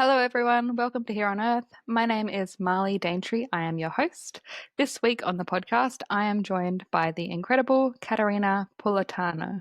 Hello, everyone. Welcome to Here on Earth. My name is Marley Daintree. I am your host. This week on the podcast, I am joined by the incredible Caterina Pulitano.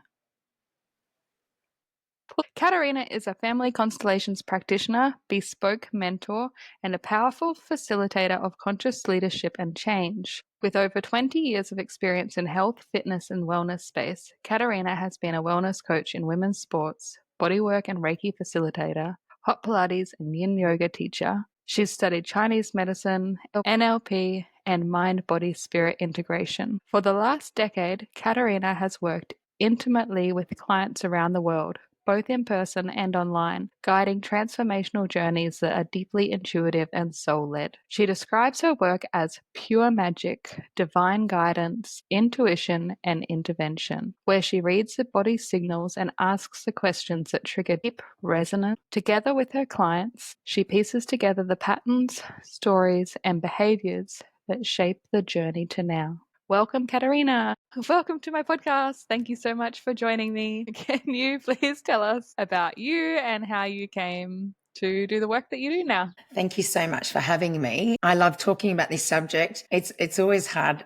Caterina is a family constellations practitioner, bespoke mentor, and a powerful facilitator of conscious leadership and change. With over 20 years of experience in health, fitness, and wellness space, Caterina has been a wellness coach in women's sports, bodywork and Reiki facilitator, hot Pilates and Yin Yoga teacher. She's studied Chinese medicine, NLP, and mind-body-spirit integration. For the last decade, Caterina has worked intimately with clients around the world, both in person and online, guiding transformational journeys that are deeply intuitive and soul-led. She describes her work as pure magic, divine guidance, intuition, and intervention, where she reads the body's signals and asks the questions that trigger deep resonance. Together with her clients, she pieces together the patterns, stories, and behaviors that shape the journey to now. Welcome, Caterina. Welcome to my podcast. Thank you so much for joining me. Can you please tell us about you and how you came to do the work that you do now? Thank you so much for having me. I love talking about this subject. It's always hard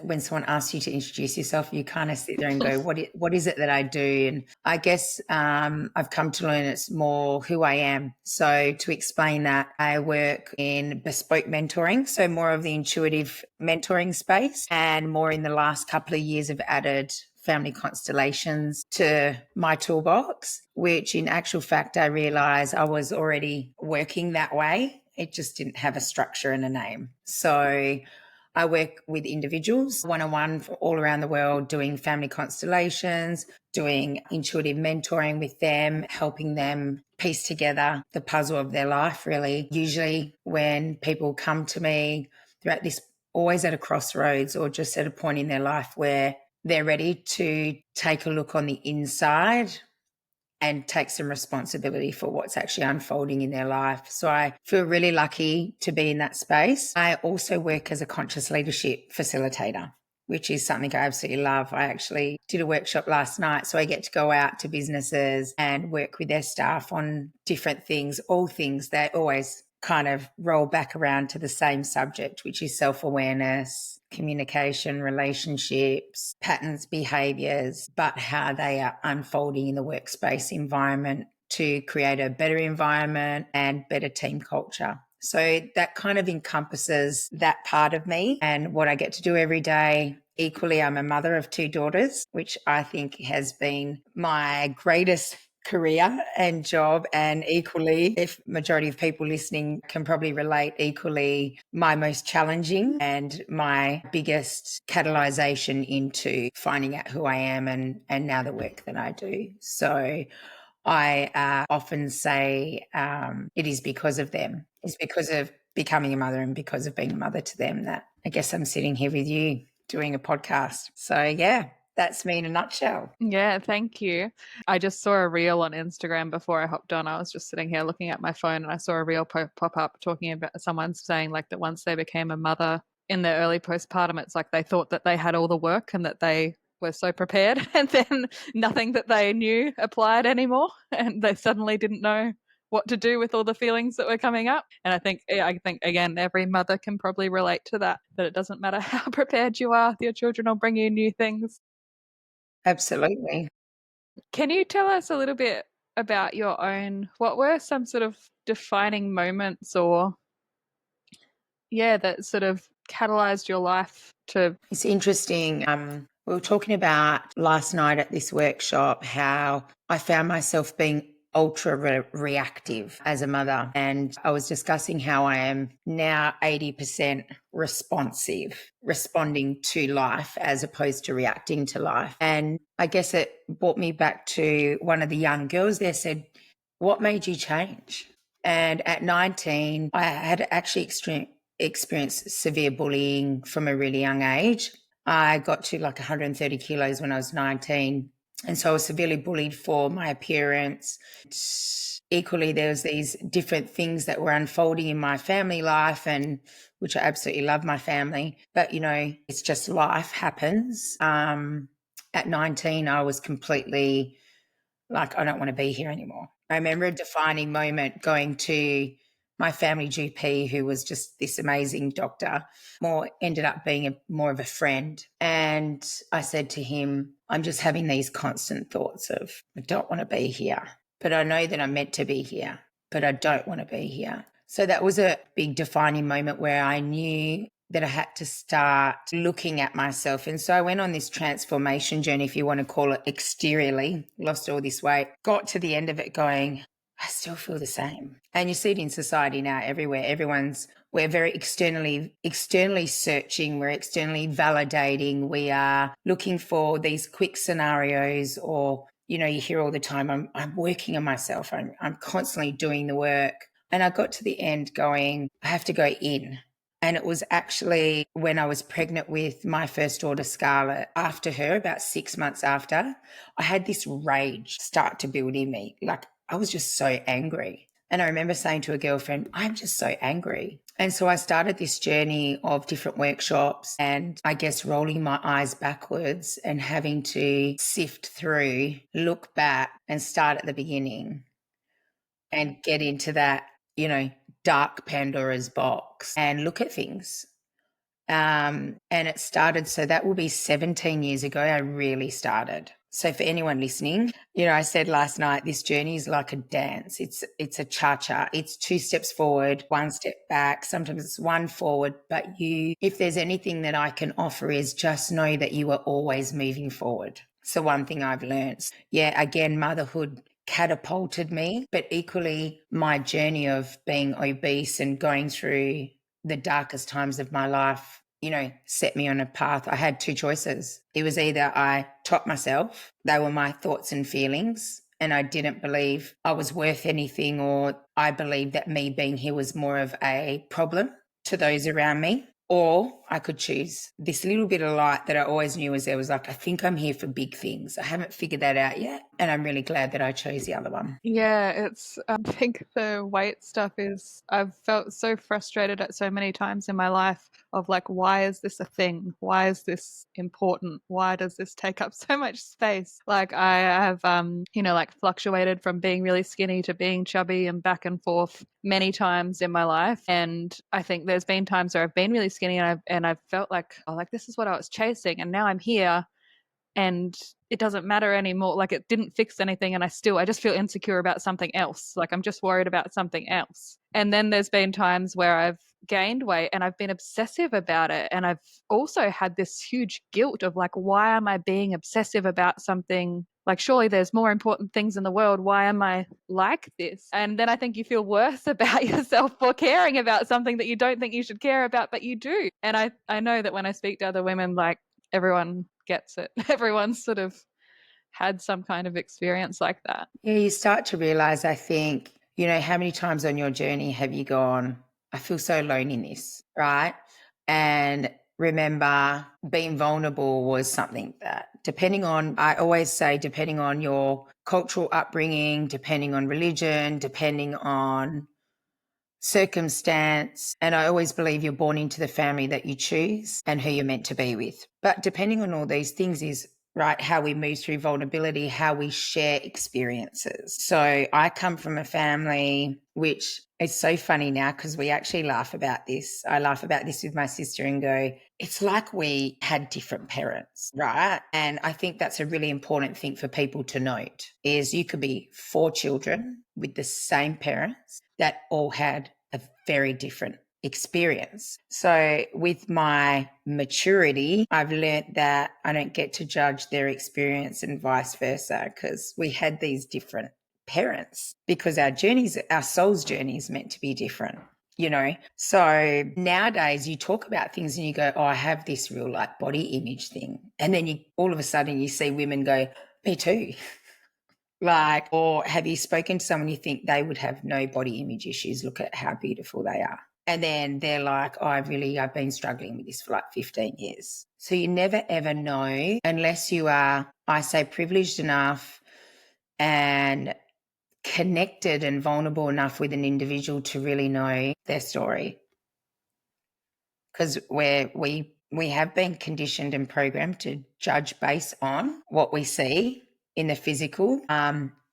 when someone asks you to introduce yourself. You kind of sit there and go, what is it that I do? And I guess I've come to learn it's more who I am. So to explain that, I work in bespoke mentoring, so more of the intuitive mentoring space, and more in the last couple of years have added family constellations to my toolbox, which in actual fact, I realized I was already working that way. It just didn't have a structure and a name. So I work with individuals one-on-one all around the world, doing family constellations, doing intuitive mentoring with them, helping them piece together the puzzle of their life, really. Usually when people come to me, they're at this always at a crossroads or just at a point in their life where they're ready to take a look on the inside and take some responsibility for what's actually unfolding in their life. So I feel really lucky to be in that space. I also work as a conscious leadership facilitator, which is something I absolutely love. I actually did a workshop last night, so I get to go out to businesses and work with their staff on different things, all things that always kind of roll back around to the same subject, which is self-awareness, communication, relationships, patterns, behaviours, but how they are unfolding in the workspace environment to create a better environment and better team culture. So that kind of encompasses that part of me and what I get to do every day. Equally, I'm a mother of two daughters, which I think has been my greatest career and job, and equally, if majority of people listening can probably relate, equally my most challenging and my biggest catalyzation into finding out who I am and now the work that I do. So I often say it is because of them. It's because of becoming a mother and because of being a mother to them that I guess I'm sitting here with you doing a podcast. So yeah, that's me in a nutshell. Yeah, thank you. I just saw a reel on Instagram before I hopped on. I was just sitting here looking at my phone and I saw a reel pop up talking about someone saying like that once they became a mother in their early postpartum, it's like they thought that they had all the work and that they were so prepared, and then nothing that they knew applied anymore, and they suddenly didn't know what to do with all the feelings that were coming up. And I think again, every mother can probably relate to that it doesn't matter how prepared you are, your children will bring you new things. Absolutely. Can you tell us a little bit about your own, what were some sort of defining moments or, yeah, that sort of catalyzed your life to? It's interesting. We were talking about last night at this workshop how I found myself being ultra reactive as a mother. And I was discussing how I am now 80% responsive, responding to life as opposed to reacting to life. And I guess it brought me back to one of the young girls there said, "What made you change?" And at 19, I had actually experienced severe bullying from a really young age. I got to like 130 kilos when I was 19. And so I was severely bullied for my appearance. Equally, there was these different things that were unfolding in my family life, and which I absolutely love my family. But, you know, it's just life happens. At 19, I was completely like, I don't want to be here anymore. I remember a defining moment going to my family GP, who was just this amazing doctor, more ended up being more of a friend. And I said to him, I'm just having these constant thoughts of, I don't want to be here, but I know that I'm meant to be here, but I don't want to be here. So that was a big defining moment where I knew that I had to start looking at myself. And so I went on this transformation journey, if you want to call it, exteriorly, lost all this weight, got to the end of it going, I still feel the same. And you see it in society now everywhere. We're very externally searching, we're externally validating, we are looking for these quick scenarios, or, you know, you hear all the time, I'm working on myself, I'm constantly doing the work. And I got to the end going, I have to go in. And it was actually when I was pregnant with my first daughter, Scarlett, after her, about 6 months after, I had this rage start to build in me. Like, I was just so angry. And I remember saying to a girlfriend, I'm just so angry. And so I started this journey of different workshops and I guess rolling my eyes backwards and having to sift through, look back and start at the beginning and get into that, you know, dark Pandora's box and look at things. And it started, so that will be 17 years ago, I really started. So for anyone listening, you know, I said last night, this journey is like a dance. It's a cha-cha. It's 2 steps forward, 1 step back. Sometimes it's 1 forward, but if there's anything that I can offer is just know that you are always moving forward. So one thing I've learned, yeah, again, motherhood catapulted me, but equally my journey of being obese and going through the darkest times of my life, you know, set me on a path. I had 2 choices. It was either I topped myself, they were my thoughts and feelings, and I didn't believe I was worth anything, or I believed that me being here was more of a problem to those around me. Or I could choose this little bit of light that I always knew was there, was like, I think I'm here for big things. I haven't figured that out yet. And I'm really glad that I chose the other one. Yeah, I think the weight stuff is, I've felt so frustrated at so many times in my life of like, why is this a thing? Why is this important? Why does this take up so much space? Like I have, like fluctuated from being really skinny to being chubby and back and forth many times in my life. And I think there's been times where I've been really skinny and I've felt like, oh, like this is what I was chasing. And now I'm here and it doesn't matter anymore. Like it didn't fix anything. And I just feel insecure about something else. Like I'm just worried about something else. And then there's been times where I've gained weight and I've been obsessive about it. And I've also had this huge guilt of like, why am I being obsessive about something? Like, surely there's more important things in the world. Why am I like this? And then I think you feel worse about yourself for caring about something that you don't think you should care about, but you do. And I know that when I speak to other women, like everyone gets it. Everyone's sort of had some kind of experience like that. Yeah, you start to realize, I think, you know, how many times on your journey have you gone, I feel so alone in this, right? And remember, being vulnerable was something that, I always say, depending on your cultural upbringing, depending on religion, depending on circumstance. And I always believe you're born into the family that you choose and who you're meant to be with. But depending on all these things is right how we move through vulnerability, how we share experiences. So I come from a family which is so funny now because we actually laugh about this. I laugh about this with my sister and go, it's like we had different parents, right? And I think that's a really important thing for people to note is you could be 4 children with the same parents that all had a very different experience. So with my maturity, I've learned that I don't get to judge their experience and vice versa because we had these different parents because our soul's journey is meant to be different. You know, so nowadays you talk about things and you go, oh, I have this real like body image thing. And then all of a sudden you see women go, me too. Like, or have you spoken to someone you think they would have no body image issues? Look at how beautiful they are. And then they're like, oh, I've been struggling with this for like 15 years. So you never ever know unless you are, I say, privileged enough and connected and vulnerable enough with an individual to really know their story. Because we have been conditioned and programmed to judge based on what we see in the physical.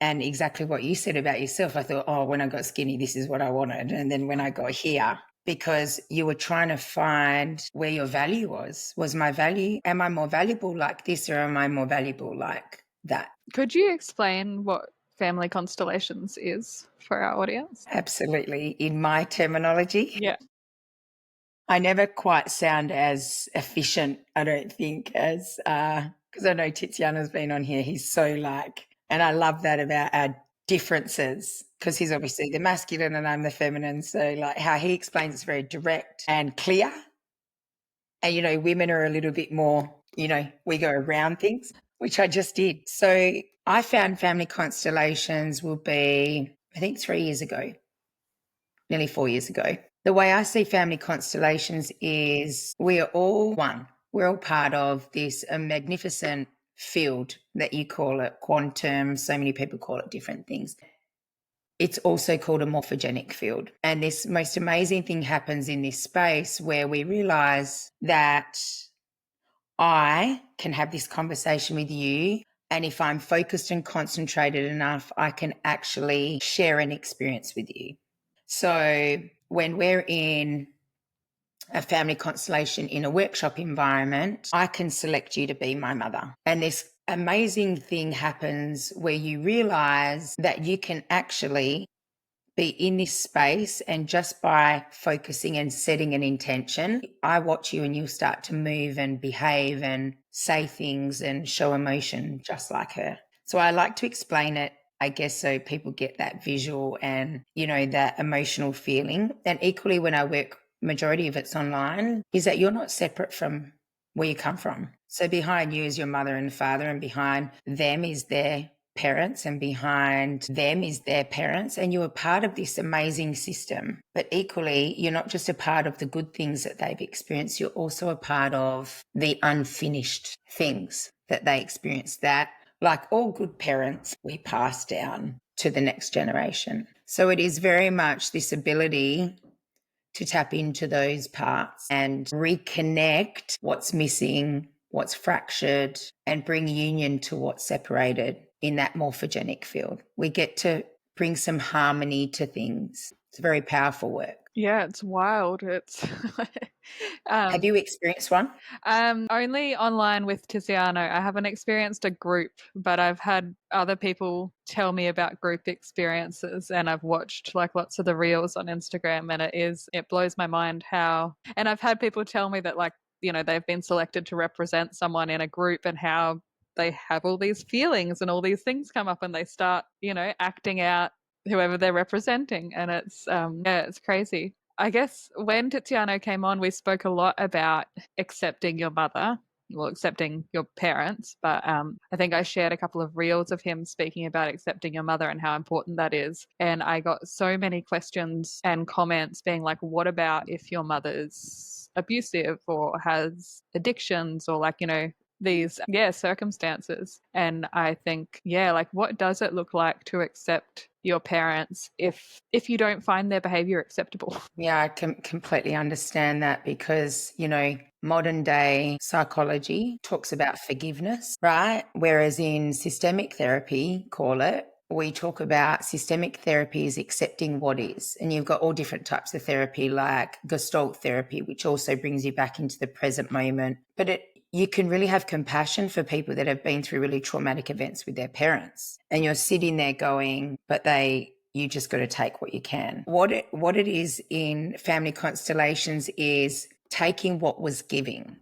And exactly what you said about yourself, I thought, oh, when I got skinny, this is what I wanted. And then when I got here, because you were trying to find where your value was. Was my value, am I more valuable like this, or am I more valuable like that? Could you explain what family constellations is for our audience? Absolutely. In my terminology, Yeah. I never quite sound as efficient, I don't think, as because I know Tiziano's been on here. He's so like, and I love that about our differences, because he's obviously the masculine and I'm the feminine. So like how he explains it's very direct and clear. And, you know, women are a little bit more, you know, we go around things, which I just did. So I found family constellations will be, I think 3 years ago, nearly 4 years ago. The way I see family constellations is we are all one. We're all part of this magnificent field that you call it quantum. So many people call it different things. It's also called a morphogenic field. And this most amazing thing happens in this space where we realize that I can have this conversation with you. And if I'm focused and concentrated enough, I can actually share an experience with you. So when we're in a family constellation in a workshop environment, I can select you to be my mother. And this amazing thing happens where you realize that you can actually be in this space, and just by focusing and setting an intention, I watch you and you'll start to move and behave and say things and show emotion just like her. So I like to explain it, I guess, so people get that visual and, you know, that emotional feeling. And equally when I work, majority of it's online, is that you're not separate from where you come from. So behind you is your mother and father, and behind them is their parents, and behind them is their parents, and you are part of this amazing system. But equally, you're not just a part of the good things that they've experienced, you're also a part of the unfinished things that they experienced, that, like all good parents, we pass down to the next generation. So it is very much this ability to tap into those parts and reconnect what's missing, what's fractured, and bring union to what's separated in that morphogenic field. We get to bring some harmony to things. It's very powerful work. Yeah, it's wild. It's Have you experienced one? only online with Tiziano. I haven't experienced a group, but I've had other people tell me about group experiences, and I've watched like lots of the reels on Instagram, and it blows my mind how, and I've had people tell me that, like, you know, they've been selected to represent someone in a group and how they have all these feelings and all these things come up and they start, you know, acting out whoever they're representing. And it's yeah, it's crazy. I guess when Tiziano came on, we spoke a lot about accepting your mother, well, accepting your parents. But I think I shared a couple of reels of him speaking about accepting your mother and how important that is. And I got so many questions and comments being like, what about if your mother's abusive or has addictions, or like, you know, these circumstances. And I think, yeah, like, what does it look like to accept your parents if you don't find their behavior acceptable? Yeah, I can completely understand that, because, you know, modern day psychology talks about forgiveness, right? Whereas in systemic therapy, call it, we talk about systemic therapy is accepting what is. And you've got all different types of therapy, like Gestalt therapy, which also brings you back into the present moment. But you can really have compassion for people that have been through really traumatic events with their parents. And you're sitting there going, but you just got to take what you can. What it is in family constellations is taking what was given.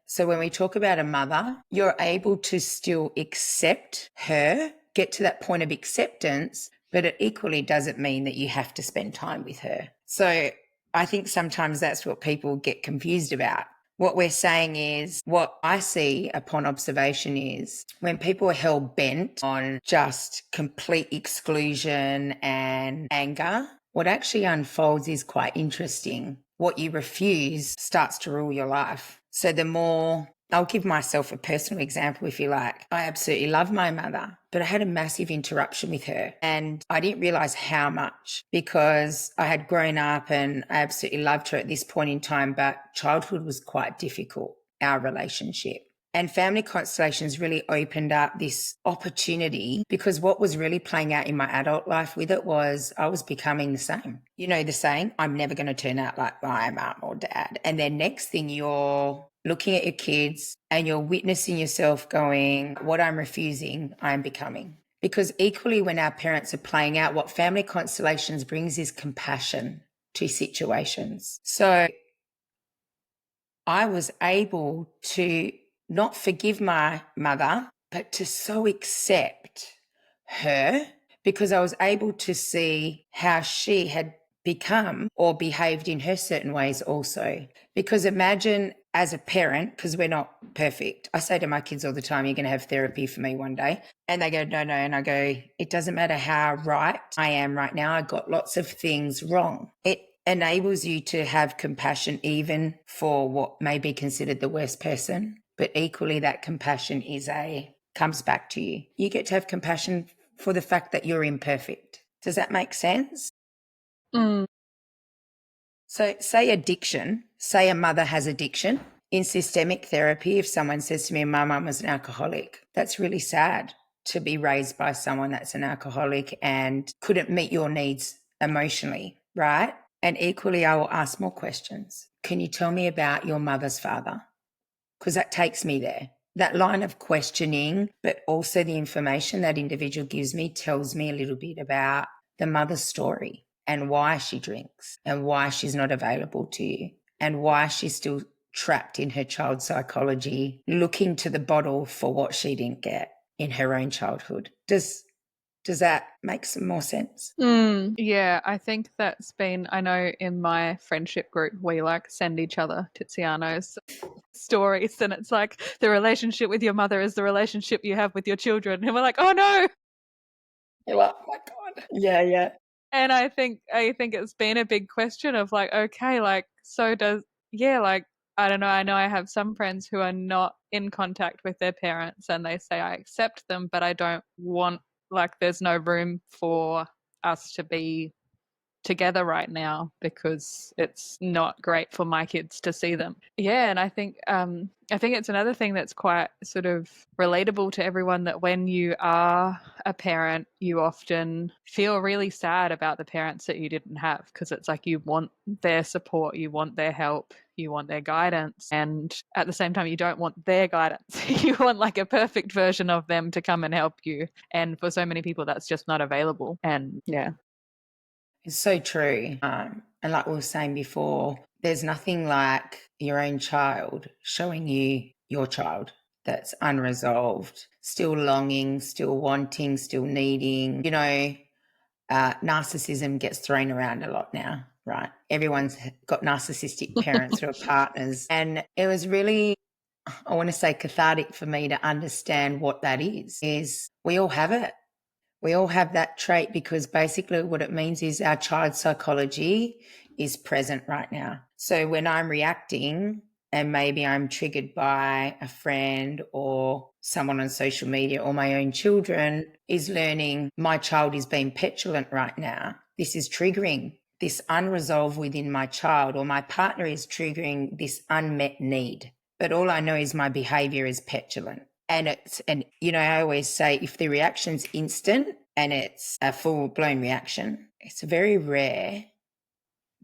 So when we talk about a mother, you're able to still accept her, get to that point of acceptance, but it equally doesn't mean that you have to spend time with her. So I think sometimes that's what people get confused about. What we're saying is, what I see upon observation is when people are hell bent on just complete exclusion and anger, what actually unfolds is quite interesting. What you refuse starts to rule your life. So the more, I'll give myself a personal example if you like. I absolutely love my mother, but I had a massive interruption with her and I didn't realize how much, because I had grown up and I absolutely loved her at this point in time, but childhood was quite difficult, our relationship. And family constellations really opened up this opportunity, because what was really playing out in my adult life with it was I was becoming the same. You know, the saying, I'm never going to turn out like my mum or dad. And then next thing, you're looking at your kids and you're witnessing yourself going, what I'm refusing, I'm becoming. Because equally, when our parents are playing out, what family constellations brings is compassion to situations. So I was able to not forgive my mother, but to so accept her, because I was able to see how she had become or behaved in her certain ways also. Because imagine as a parent, because we're not perfect. I say to my kids all the time, you're going to have therapy for me one day. And they go, no, no. And I go, it doesn't matter how right I am right now. I got lots of things wrong. It enables you to have compassion even for what may be considered the worst person. But equally, that compassion comes back to you. You get to have compassion for the fact that you're imperfect. Does that make sense? Mm. So say addiction, say a mother has addiction. In systemic therapy, if someone says to me, my mum was an alcoholic, that's really sad to be raised by someone that's an alcoholic and couldn't meet your needs emotionally, right? And equally, I will ask more questions. Can you tell me about your mother's father? Because that takes me there. That line of questioning, but also the information that individual gives me tells me a little bit about the mother's story and why she drinks and why she's not available to you and why she's still trapped in her child psychology, looking to the bottle for what she didn't get in her own childhood. Does that make some more sense? Yeah, I think that's been, I know in my friendship group, we like send each other Tiziano's stories, and it's like the relationship with your mother is the relationship you have with your children. And we're like, oh no. You're like, oh my God. Yeah, yeah. And I think it's been a big question of like, okay, like, so does, yeah, like, I don't know. I know I have some friends who are not in contact with their parents and they say, I accept them, but I don't want, like, there's no room for us to be together right now because it's not great for my kids to see them. Yeah, and I think it's another thing that's quite sort of relatable to everyone, that when you are a parent, you often feel really sad about the parents that you didn't have, because it's like you want their support, you want their help, you want their guidance, and at the same time you don't want their guidance. You want like a perfect version of them to come and help you, and for so many people that's just not available. And yeah. It's so true. And like we were saying before, there's nothing like your own child showing you your child that's unresolved, still longing, still wanting, still needing. You know, narcissism gets thrown around a lot now, right? Everyone's got narcissistic parents or partners. And it was really, I want to say, cathartic for me to understand what that is we all have it. We all have that trait, because basically what it means is our child psychology is present right now. So when I'm reacting and maybe I'm triggered by a friend or someone on social media, or my own children is learning my child is being petulant right now, this is triggering this unresolved within my child, or my partner is triggering this unmet need. But all I know is my behavior is petulant. And you know, I always say, if the reaction's instant and it's a full blown reaction, it's very rare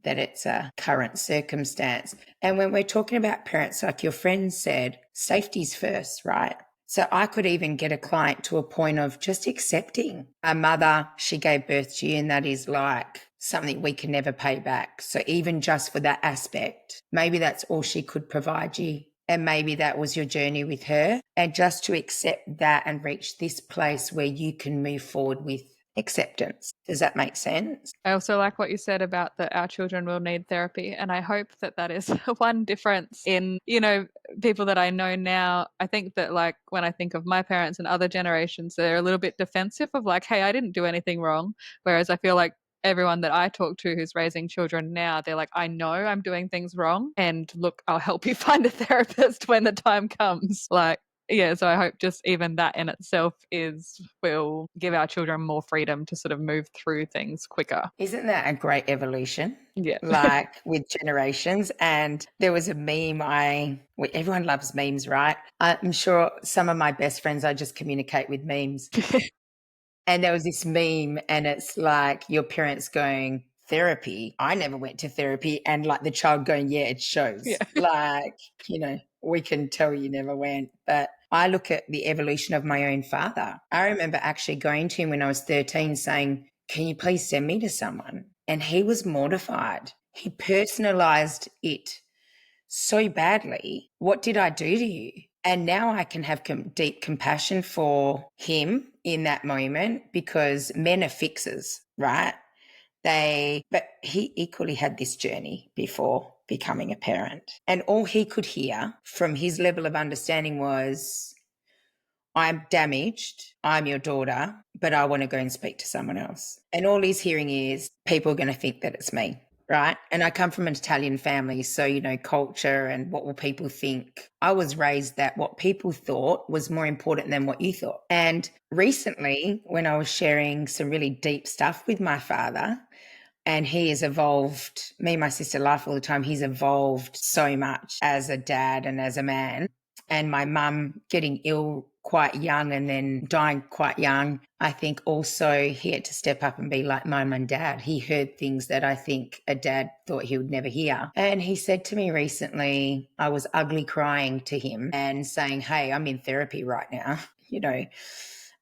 that it's a current circumstance. And when we're talking about parents, like your friend said, safety's first, right? So I could even get a client to a point of just accepting a mother, she gave birth to you, and that is like something we can never pay back. So even just for that aspect, maybe that's all she could provide you. And maybe that was your journey with her. And just to accept that and reach this place where you can move forward with acceptance. Does that make sense? I also like what you said about that our children will need therapy. And I hope that that is one difference in, people that I know now. I think that, like, when I think of my parents and other generations, they're a little bit defensive of like, hey, I didn't do anything wrong. Whereas I feel like everyone that I talk to who's raising children now, they're like, I know I'm doing things wrong. And look, I'll help you find a therapist when the time comes. Like, yeah, so I hope just even that in itself will give our children more freedom to sort of move through things quicker. Isn't that a great evolution? Yeah. Like with generations. And there was a meme everyone loves memes, right? I'm sure some of my best friends, I just communicate with memes. And there was this meme, and it's like your parents going, therapy. I never went to therapy. And like the child going, yeah, it shows. Yeah. Like, we can tell you never went. But I look at the evolution of my own father. I remember actually going to him when I was 13 saying, can you please send me to someone? And he was mortified. He personalized it so badly. What did I do to you? And now I can have deep compassion for him in that moment, because men are fixers, right? But he equally had this journey before becoming a parent. And all he could hear from his level of understanding was, I'm damaged. I'm your daughter, but I want to go and speak to someone else. And all he's hearing is, people are going to think that it's me. Right. And I come from an Italian family. So, culture and what will people think? I was raised that what people thought was more important than what you thought. And recently, when I was sharing some really deep stuff with my father, and he has evolved, me and my sister laugh all the time, he's evolved so much as a dad and as a man. And my mum getting ill quite young and then dying quite young, I think also he had to step up and be like mum and dad. He heard things that I think a dad thought he would never hear. And he said to me recently, I was ugly crying to him and saying, hey, I'm in therapy right now. I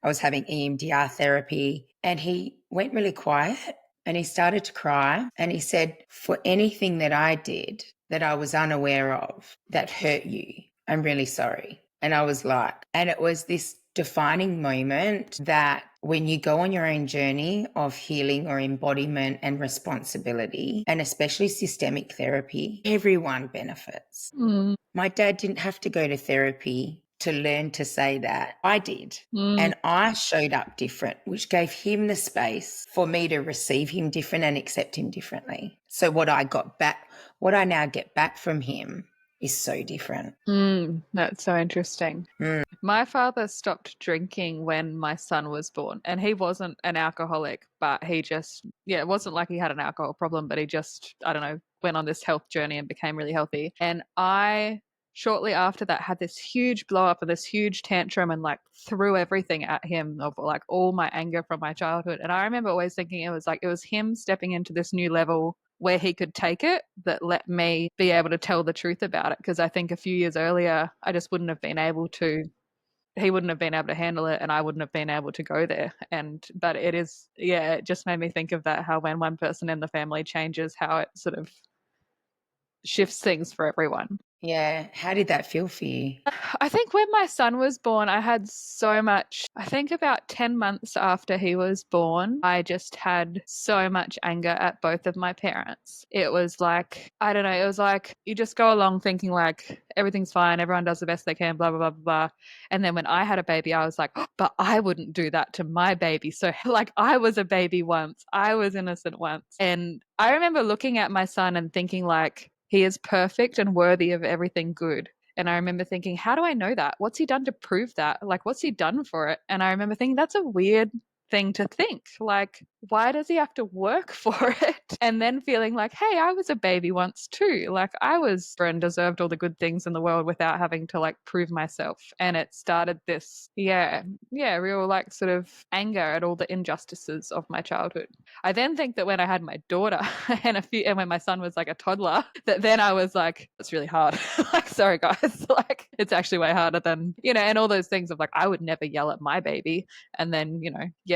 was having EMDR therapy, and he went really quiet and he started to cry. And he said, for anything that I did that I was unaware of that hurt you, I'm really sorry. And I was like, and it was this defining moment that when you go on your own journey of healing or embodiment and responsibility, and especially systemic therapy, everyone benefits. Mm. My dad didn't have to go to therapy to learn to say that. I did. Mm. And I showed up different, which gave him the space for me to receive him different and accept him differently. So what I now get back from him is so different. That's so interesting. My father stopped drinking when my son was born, and he wasn't an alcoholic, but he just, it wasn't like he had an alcohol problem, but he just, I don't know, went on this health journey and became really healthy. And I, shortly after that, had this huge blow up and this huge tantrum and like threw everything at him of like all my anger from my childhood. And I remember always thinking it was him stepping into this new level where he could take it that let me be able to tell the truth about it. Because I think a few years earlier, I just wouldn't have been able to, he wouldn't have been able to handle it and I wouldn't have been able to go there. But it just made me think of that, how when one person in the family changes, how it sort of shifts things for everyone. Yeah. How did that feel for you? I think when my son was born, I had so much. I think about 10 months after he was born, I just had so much anger at both of my parents. It was like, I don't know, it was like you just go along thinking like everything's fine, everyone does the best they can, blah, blah, blah, blah, blah. And then when I had a baby, I was like, oh, but I wouldn't do that to my baby. So, like, I was a baby once, I was innocent once. And I remember looking at my son and thinking, like, he is perfect and worthy of everything good. And I remember thinking, how do I know that? What's he done to prove that? Like, what's he done for it? And I remember thinking, that's a weird thing to think. Like, why does he have to work for it? And then feeling like, hey, I was a baby once too. Like, I was and deserved all the good things in the world without having to like prove myself. And it started this, real like sort of anger at all the injustices of my childhood. I then think that when I had my daughter and when my son was like a toddler, that then I was like, it's really hard. Like, sorry guys, like it's actually way harder than, and all those things of like, I would never yell at my baby. And then,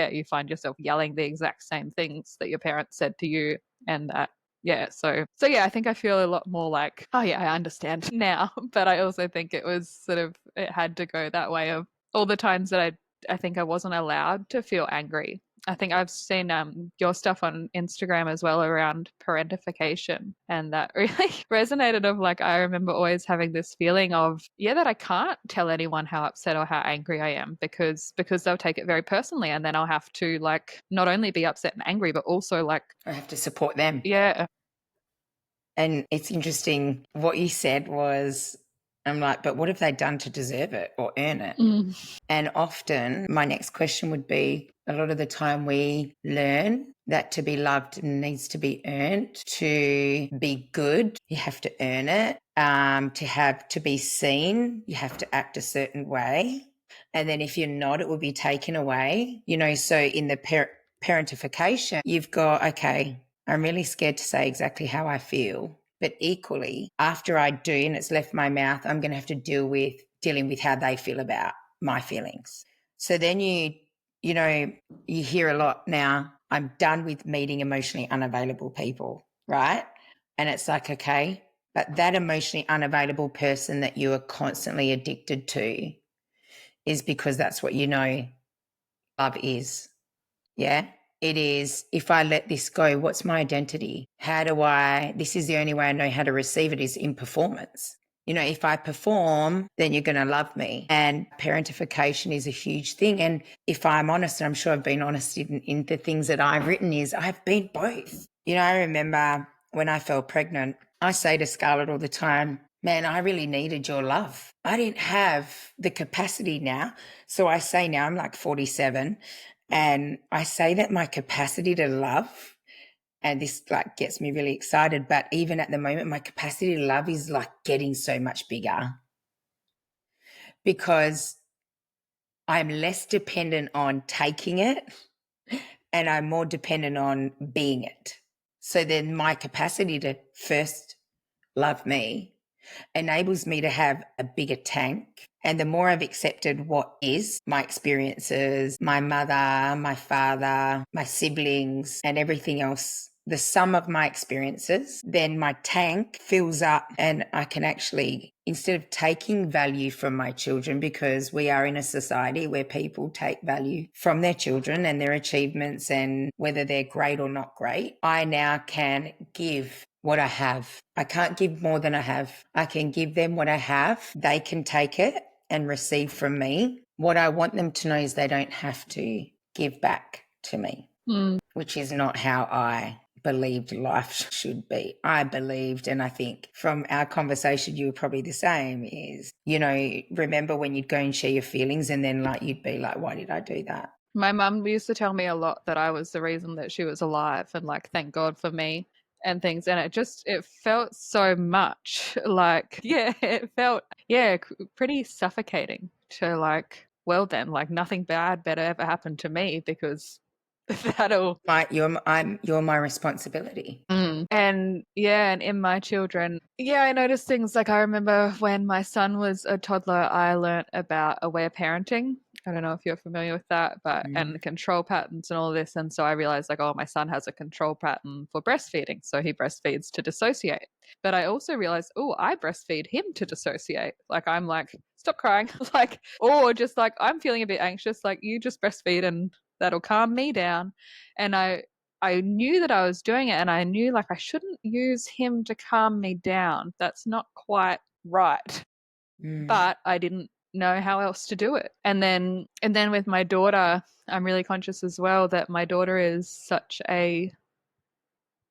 you find yourself yelling the exact same things that your parents said to you. And that, I think I feel a lot more like, oh yeah, I understand now. But I also think it had to go that way of all the times that I think I wasn't allowed to feel angry. I think I've seen your stuff on Instagram as well around parentification, and that really resonated of like, I remember always having this feeling of, that I can't tell anyone how upset or how angry I am because they'll take it very personally, and then I'll have to like not only be upset and angry, but also like I have to support them. Yeah. And it's interesting. What you said was, I'm like, but what have they done to deserve it or earn it? And often my next question would be, a lot of the time we learn that to be loved needs to be earned. To be good, you have to earn it. To be seen, you have to act a certain way. And then if you're not, it will be taken away. So in the parentification, you've got, okay, I'm really scared to say exactly how I feel. But equally, after I do and it's left my mouth, I'm going to have to dealing with how they feel about my feelings. So then you hear a lot now, I'm done with meeting emotionally unavailable people, right? And it's like, okay, but that emotionally unavailable person that you are constantly addicted to is because that's what love is. Yeah. It is, if I let this go, what's my identity? This is the only way I know how to receive it is in performance. If I perform, then you're going to love me. And parentification is a huge thing. And if I'm honest, and I'm sure I've been honest in the things that I've written, is I've been both. I remember when I fell pregnant, I say to Scarlett all the time, man, I really needed your love. I didn't have the capacity now. So I say now, I'm like 47, and I say that my capacity to love, and this like gets me really excited, but even at the moment, my capacity to love is like getting so much bigger because I'm less dependent on taking it and I'm more dependent on being it. So then my capacity to first love me enables me to have a bigger tank. And the more I've accepted what is my experiences, my mother, my father, my siblings, and everything else, the sum of my experiences, then my tank fills up and I can actually, instead of taking value from my children, because we are in a society where people take value from their children and their achievements and whether they're great or not great, I now can give what I have. I can't give more than I have. I can give them what I have. They can take it and receive from me. What I want them to know is they don't have to give back to me, which is not how I believed life should be. I believed, and I think from our conversation, you were probably the same, is, remember when you'd go and share your feelings and then like you'd be like, why did I do that? My mum used to tell me a lot that I was the reason that she was alive and like, thank God for me and things. And it felt so much like, it felt, pretty suffocating to like, well then, like nothing bad better ever happen to me because that'll. You're my responsibility. And in my children, I noticed things like I remember when my son was a toddler, I learnt about aware parenting. I don't know if you're familiar with that, and control patterns and all this. And so I realized like, oh, my son has a control pattern for breastfeeding. So he breastfeeds to dissociate. But I also realized, oh, I breastfeed him to dissociate. Like I'm like, stop crying. Like, or just like, I'm feeling a bit anxious. Like you just breastfeed and that'll calm me down. And I knew that I was doing it and I knew like I shouldn't use him to calm me down. That's not quite right. But I didn't know how else to do it. And then with my daughter, I'm really conscious as well that my daughter is such a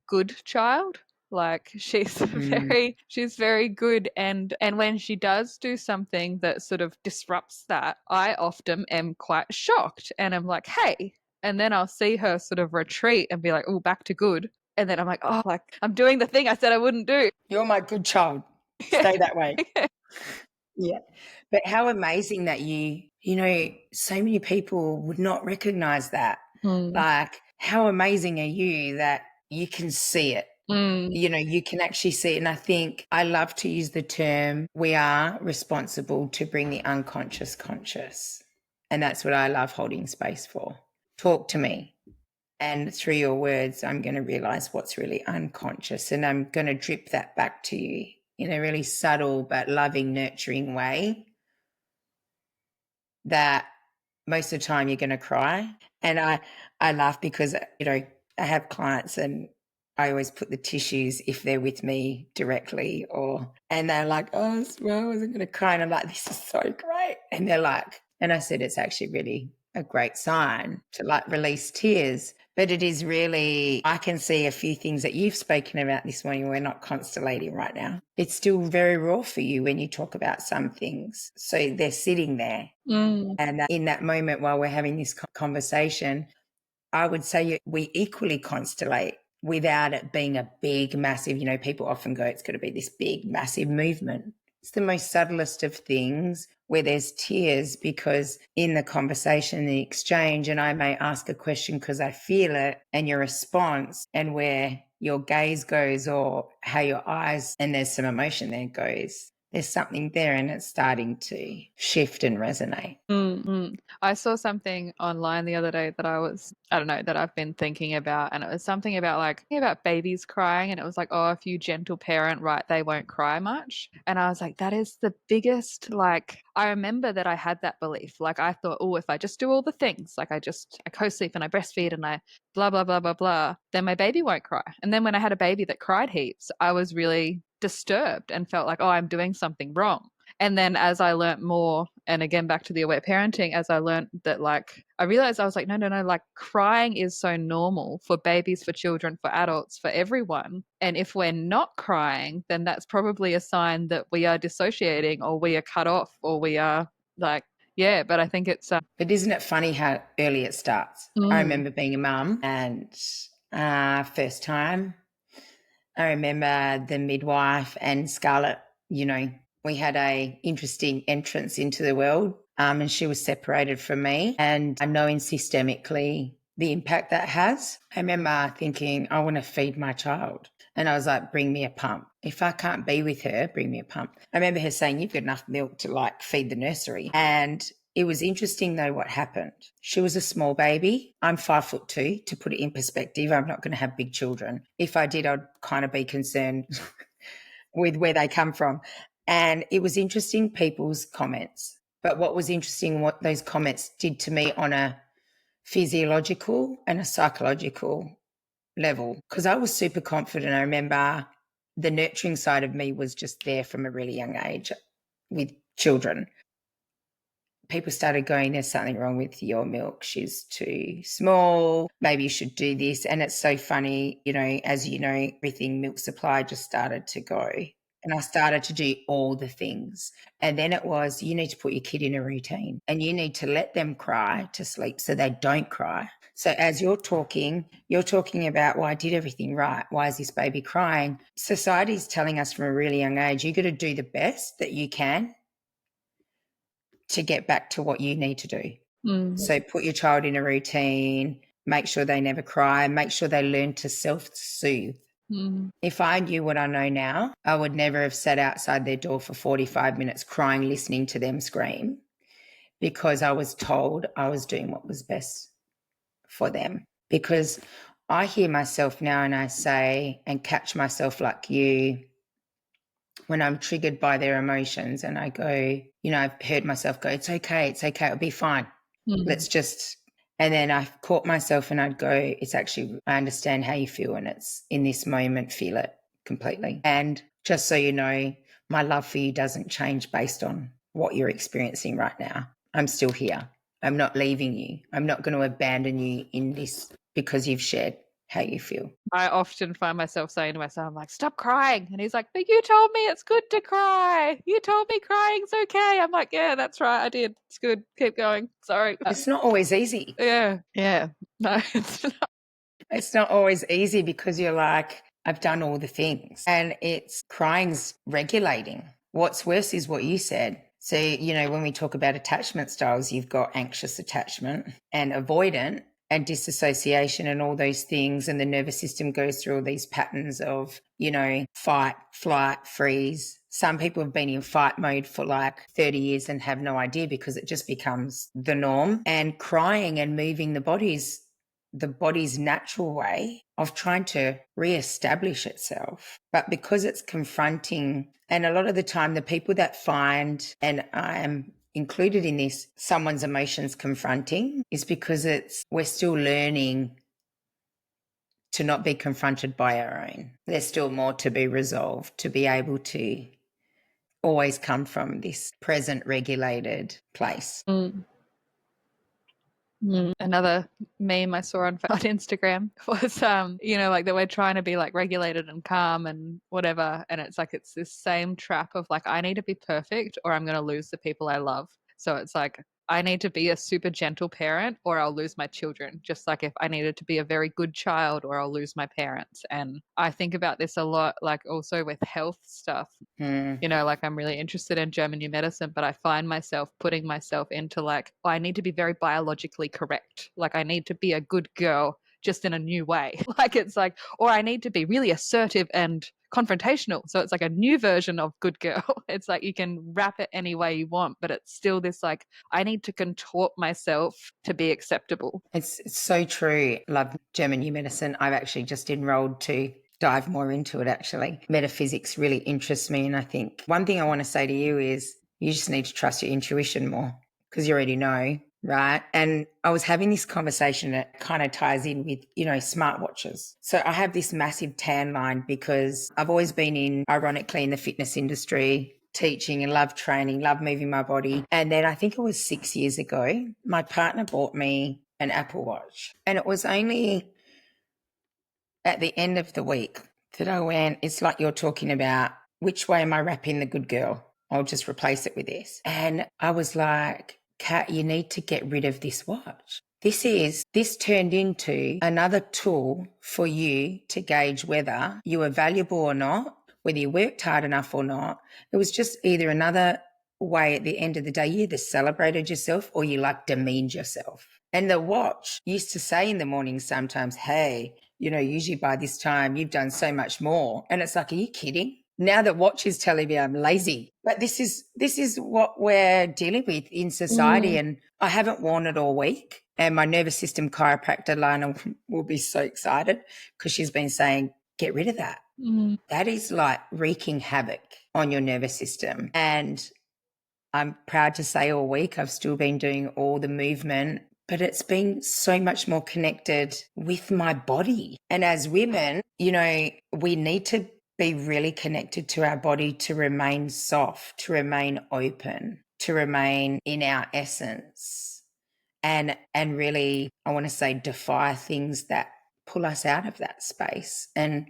good child. Like she's very good, and when she does do something that sort of disrupts that, I often am quite shocked and I'm like, hey, and then I'll see her sort of retreat and be like, oh, back to good. And then I'm like, oh, like I'm doing the thing I said I wouldn't do. You're my good child. Stay that way. Yeah. But how amazing that so many people would not recognize that. Like, how amazing are you that you can see it? You can actually see it. And I think I love to use the term, we are responsible to bring the unconscious conscious. And that's what I love holding space for. Talk to me. And through your words, I'm going to realize what's really unconscious. And I'm going to drip that back to you in a really subtle but loving, nurturing way that most of the time you're going to cry. And I laugh because, I have clients and I always put the tissues if they're with me directly and they're like, oh, well, I wasn't going to cry. And I'm like, this is so great. And they're like, and I said, it's actually really a great sign to like release tears. But it is really, I can see a few things that you've spoken about this morning. We're not constellating right now. It's still very raw for you when you talk about some things. So they're sitting there. Mm. And in that moment while we're having this conversation, I would say we equally constellate without it being a big, massive, people often go, it's got to be this big, massive movement. It's the most subtlest of things where there's tears, because in the conversation, the exchange, and I may ask a question because I feel it, and your response and where your gaze goes or how your eyes, and there's some emotion there goes, there's something there and it's starting to shift and resonate. Mm-hmm. I saw something online the other day that I don't know, that I've been thinking about, and it was something about babies crying, and it was like, oh, if you gentle parent, right, they won't cry much. And I was like, that is the biggest, I remember that I had that belief. Like I thought, oh, if I just do all the things, like I co-sleep and I breastfeed and I blah, blah, blah, blah, blah, then my baby won't cry. And then when I had a baby that cried heaps, I was really disturbed and felt like, oh, I'm doing something wrong. And then as I learnt more, and again, back to the aware parenting, as I learnt that, I realized I was like, no, crying is so normal for babies, for children, for adults, for everyone. And if we're not crying, then that's probably a sign that we are dissociating or we are cut off or we are but I think it's. But isn't it funny how early it starts? I remember being a mum and first time, I remember the midwife and Scarlett, we had a interesting entrance into the world, and she was separated from me, and knowing systemically the impact that has. I remember thinking, I want to feed my child. And I was like, bring me a pump. If I can't be with her, bring me a pump. I remember her saying, you've got enough milk to feed the nursery. And it was interesting though what happened. She was a small baby. I'm 5'2". To put it in perspective, I'm not going to have big children. If I did, I'd kind of be concerned with where they come from. And it was interesting, people's comments. But what was interesting, what those comments did to me on a physiological and a psychological level, because I was super confident. I remember the nurturing side of me was just there from a really young age with children. People started going, there's something wrong with your milk. She's too small. Maybe you should do this. And it's so funny, as you know, everything milk supply just started to go. And I started to do all the things. And then it was, you need to put your kid in a routine and you need to let them cry to sleep so they don't cry. So as you're talking about, well, I did everything right. Why is this baby crying? Society's telling us from a really young age, you got to do the best that you can to get back to what you need to do. So put your child in a routine, make sure they never cry, make sure they learn to self-soothe. If I knew what I know now, I would never have sat outside their door for 45 minutes crying, listening to them scream, because I was told I was doing what was best for them. Because I hear myself now and I say, and catch myself like you, when I'm triggered by their emotions and I go, I've heard myself go, it's okay, it'll be fine. Let's just, and then I caught myself and I'd go, it's actually, I understand how you feel and it's in this moment, feel it completely. And just so you know, my love for you doesn't change based on what you're experiencing right now. I'm still here. I'm not leaving you. I'm not going to abandon you in this because you've shared how you feel. I often find myself saying to myself, I'm like, stop crying. And he's like, but you told me it's good to cry. You told me crying's okay. I'm like, yeah, that's right. I did. It's good. Keep going. Sorry. It's not always easy. Yeah. No, it's not. It's not always easy because you're like, I've done all the things and it's crying's regulating. What's worse is what you said. So, when we talk about attachment styles, you've got anxious attachment and avoidant and disassociation and all those things. And the nervous system goes through all these patterns of, fight, flight, freeze. Some people have been in fight mode for 30 years and have no idea because it just becomes the norm. And crying and moving the body's natural way of trying to reestablish itself. But because it's confronting, and a lot of the time the people that find, and I am included in this, someone's emotions confronting, is because we're still learning to not be confronted by our own. There's still more to be resolved, to be able to always come from this present regulated place. Another meme I saw on Instagram was, like that we're trying to be like regulated and calm and whatever. And it's like, it's this same trap of like, I need to be perfect or I'm going to lose the people I love. So it's like, I need to be a super gentle parent or I'll lose my children. Just like if I needed to be a very good child or I'll lose my parents. And I think about this a lot, like also with health stuff. Mm. Like I'm really interested in German new medicine, but I find myself putting myself into like, oh, I need to be very biologically correct. Like I need to be a good girl just in a new way. Like it's like, or I need to be really assertive and confrontational. So it's like a new version of good girl. It's like you can wrap it any way you want, but it's still this like, I need to contort myself to be acceptable. It's so true. Love German new medicine. I've actually just enrolled to dive more into it, actually. Metaphysics really interests me. And I think one thing I want to say to you is you just need to trust your intuition more because you already know, right? And I was having this conversation that kind of ties in with, smartwatches. So I have this massive tan line because I've always been ironically, in the fitness industry, teaching and love training, love moving my body. And then I think it was 6 years ago, my partner bought me an Apple Watch. And it was only at the end of the week that I went, it's like you're talking about, which way am I wrapping the good girl? I'll just replace it with this. And I was like, Kat, you need to get rid of this watch. This turned into another tool for you to gauge whether you were valuable or not, whether you worked hard enough or not. It was just either another way at the end of the day, you either celebrated yourself or you like demeaned yourself. And the watch used to say in the morning sometimes, hey, usually by this time you've done so much more. And it's like, are you kidding? Now the watch is telling me I'm lazy. But this is what we're dealing with in society. And I haven't worn it all week. And my nervous system chiropractor, Lana, will be so excited because she's been saying, get rid of that. That is like wreaking havoc on your nervous system. And I'm proud to say all week I've still been doing all the movement, but it's been so much more connected with my body. And as women, we need to be really connected to our body to remain soft, to remain open, to remain in our essence. And really, I want to say, defy things that pull us out of that space. And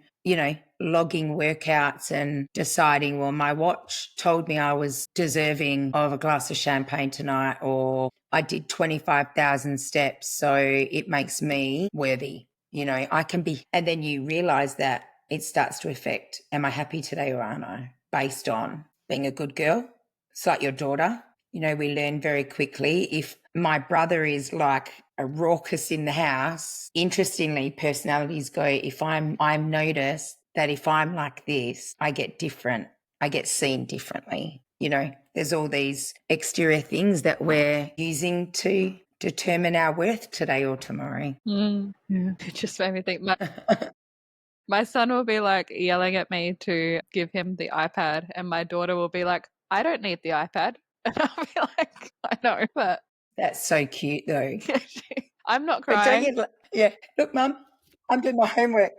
logging workouts and deciding, well, my watch told me I was deserving of a glass of champagne tonight, or I did 25,000 steps, so it makes me worthy. I can be, and then you realize that it starts to affect, am I happy today or aren't I? Based on being a good girl. It's like your daughter. We learn very quickly. If my brother is like a raucous in the house, interestingly, personalities go, if I'm noticed that if I'm like this, I get different. I get seen differently. There's all these exterior things that we're using to determine our worth today or tomorrow. Yeah. It just made me think my son will be like yelling at me to give him the iPad, and my daughter will be like, I don't need the iPad. And I'll be like, I know, but That's so cute though. I'm not But don't crying. you, look, Mum, I'm doing my homework.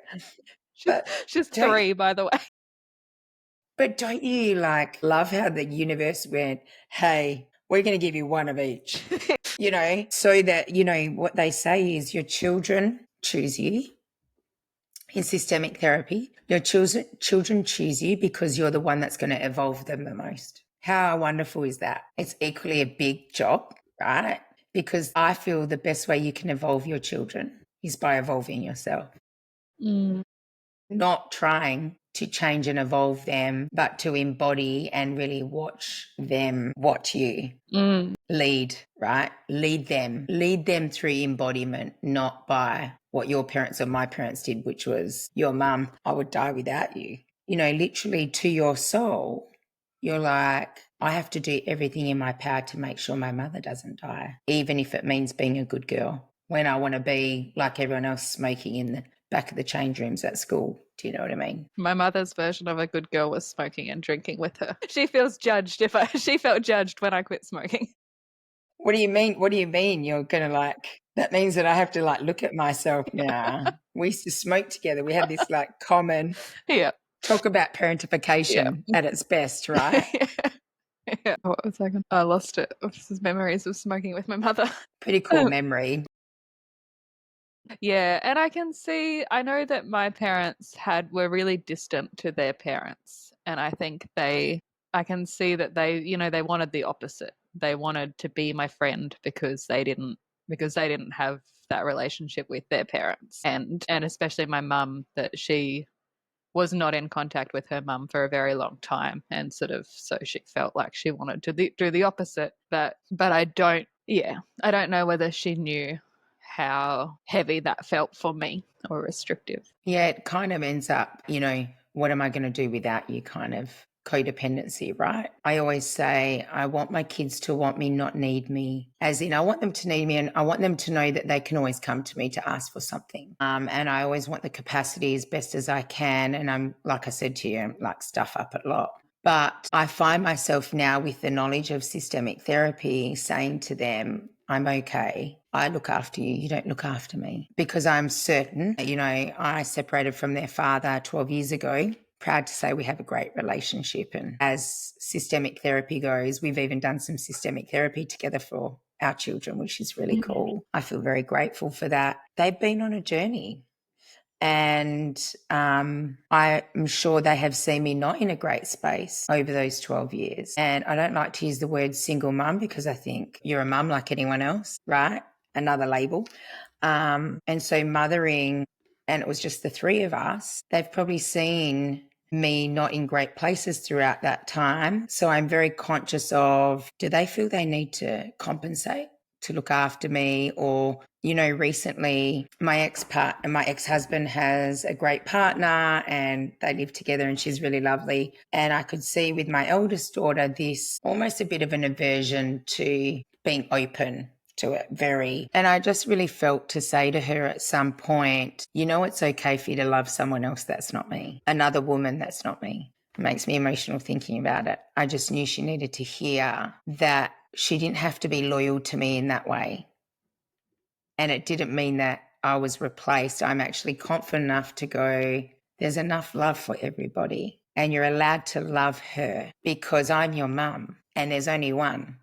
She's 3, by the way. But don't you love how the universe went, hey, we're going to give you one of each, so that, what they say is your children choose you. In systemic therapy, your children choose you because you're the one that's going to evolve them the most. How wonderful is that? It's equally a big job, right? Because I feel the best way you can evolve your children is by evolving yourself. Not trying to change and evolve them, but to embody and really watch them watch you. Lead, right? Lead them through embodiment, not by what your parents or my parents did, which was, your mum, I would die without you. Literally to your soul, you're like, I have to do everything in my power to make sure my mother doesn't die, even if it means being a good girl. When I want to be like everyone else, smoking in the back of the change rooms at school. Do you know what I mean? My mother's version of a good girl was smoking and drinking with her. She feels judged she felt judged when I quit smoking. What do you mean? What do you mean? You're going to that means that I have to look at myself now. We used to smoke together. We had this common Yeah. talk about parentification at its best, right? Yeah, what was I going I lost it. This is memories of smoking with my mother. Pretty cool memory. Yeah, and I know that my parents were really distant to their parents, and I think I can see that they wanted the opposite. They wanted to be my friend because they didn't have that relationship with their parents. And especially my mum, that she was not in contact with her mum for a very long time, and sort of so she felt like she wanted to do the opposite. But I don't know whether she knew how heavy that felt for me or restrictive. Yeah, it kind of ends up, what am I going to do without you kind of codependency, right? I always say, I want my kids to want me, not need me. As in, I want them to need me and I want them to know that they can always come to me to ask for something. And I always want the capacity as best as I can. And I'm, like I said to you, I'm like stuff up a lot. But I find myself now, with the knowledge of systemic therapy, saying to them, I'm okay. I look after you. You don't look after me. Because I'm certain, I separated from their father 12 years ago. Proud to say we have a great relationship. And as systemic therapy goes, we've even done some systemic therapy together for our children, which is really cool. I feel very grateful for that. They've been on a journey. And I'm sure they have seen me not in a great space over those 12 years. And I don't like to use the word single mum because I think you're a mum like anyone else, right? Another label. And so mothering, and it was just the three of us, they've probably seen me not in great places throughout that time. So I'm very conscious of, do they feel they need to compensate to look after me? Or, recently my ex-husband has a great partner and they live together and she's really lovely. And I could see with my eldest daughter this almost a bit of an aversion to being open to it, and I just really felt to say to her at some point, it's okay for you to love someone else that's not me, another woman that's not me. It makes me emotional thinking about it. I just knew she needed to hear that she didn't have to be loyal to me in that way. And it didn't mean that I was replaced. I'm actually confident enough to go, there's enough love for everybody and you're allowed to love her because I'm your mum and there's only one.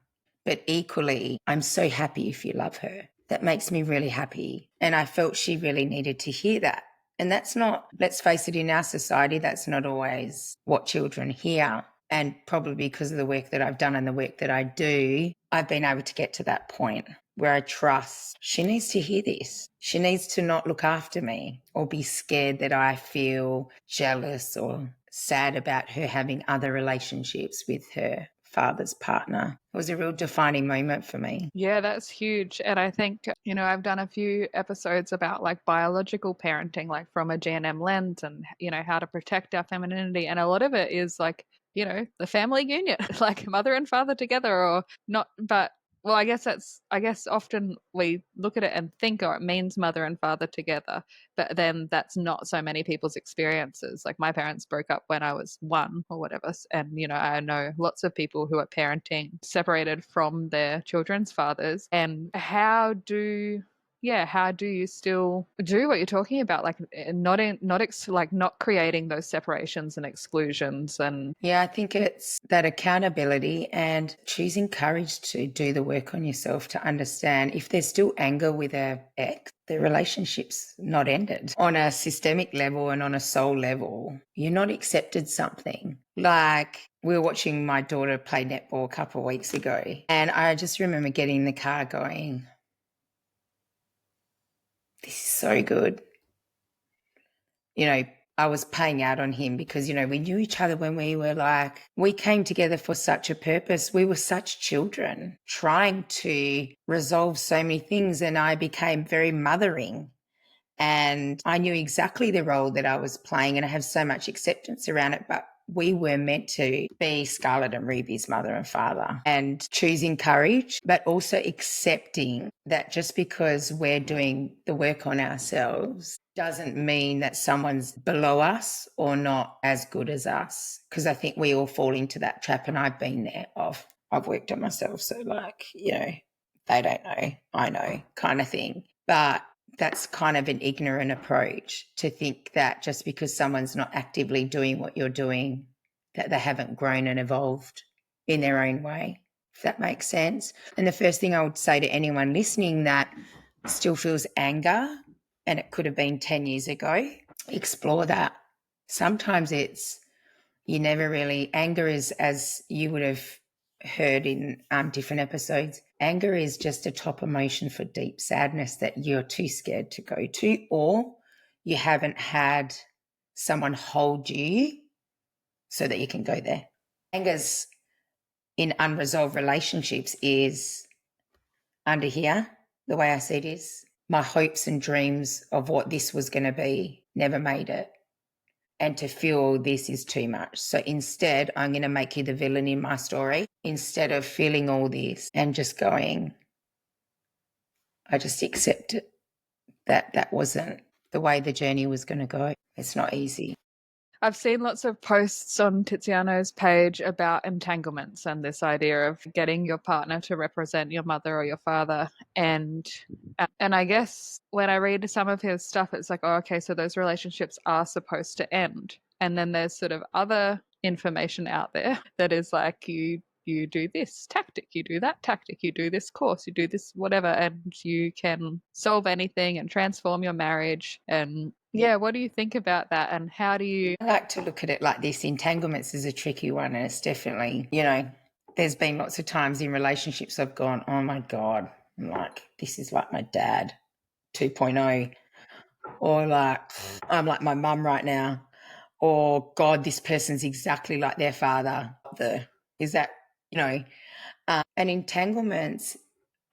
But equally, I'm so happy if you love her. That makes me really happy. And I felt she really needed to hear that. And that's not, let's face it, in our society, that's not always what children hear. And probably because of the work that I've done and the work that I do, I've been able to get to that point where I trust she needs to hear this. She needs to not look after me or be scared that I feel jealous or sad about her having other relationships with her father's partner. It was a real defining moment for me. Yeah, that's huge. And I think, I've done a few episodes about like biological parenting, like from a GNM lens and, how to protect our femininity. And a lot of it is like, the family union, like mother and father together or not. But well, I guess often we look at it and think, oh, it means mother and father together. But then that's not so many people's experiences. Like my parents broke up when I was one or whatever. And, I know lots of people who are parenting separated from their children's fathers. And how do you still do what you're talking about, like not creating those separations and exclusions? And yeah, I think it's that accountability and choosing courage to do the work on yourself to understand if there's still anger with our ex, the relationship's not ended. On a systemic level and on a soul level, you're not accepted something. Like we were watching my daughter play netball a couple of weeks ago, and I just remember getting in the car going, this is so good. I was paying out on him because, we knew each other when we came together for such a purpose. We were such children trying to resolve so many things. And I became very mothering. And I knew exactly the role that I was playing and I have so much acceptance around it. But we were meant to be Scarlett and Ruby's mother and father, and choosing courage, but also accepting that just because we're doing the work on ourselves doesn't mean that someone's below us or not as good as us. Because I think we all fall into that trap, and I've been there. I've worked on myself, so they don't know, I know kind of thing. But that's kind of an ignorant approach to think that just because someone's not actively doing what you're doing, that they haven't grown and evolved. in their own way, if that makes sense. And the first thing I would say to anyone listening that still feels anger, and it could have been 10 years ago, explore that. Sometimes you never really, anger is, as you would have heard in different episodes, anger is just a top emotion for deep sadness that you're too scared to go to, or you haven't had someone hold you so that you can go there. Anger's in unresolved relationships is under here. The way I see it is my hopes and dreams of what this was going to be never made it. And to feel this is too much. So instead, I'm going to make you the villain in my story instead of feeling all this and just going, I just accept it, that wasn't the way the journey was going to go. It's not easy. I've seen lots of posts on Tiziano's page about entanglements and this idea of getting your partner to represent your mother or your father. And I guess when I read some of his stuff, it's like, oh, okay, so those relationships are supposed to end. And then there's sort of other information out there that is like, you do this tactic, you do that tactic, you do this course, you do this whatever, and you can solve anything and transform your marriage. And yeah, what do you think about that, and how do you... I like to look at it like this. Entanglements is a tricky one, and it's definitely, there's been lots of times in relationships I've gone, oh my God, I'm like, this is like my dad 2.0, or like, I'm like my mum right now, or God, this person's exactly like their father. Is that, and entanglements,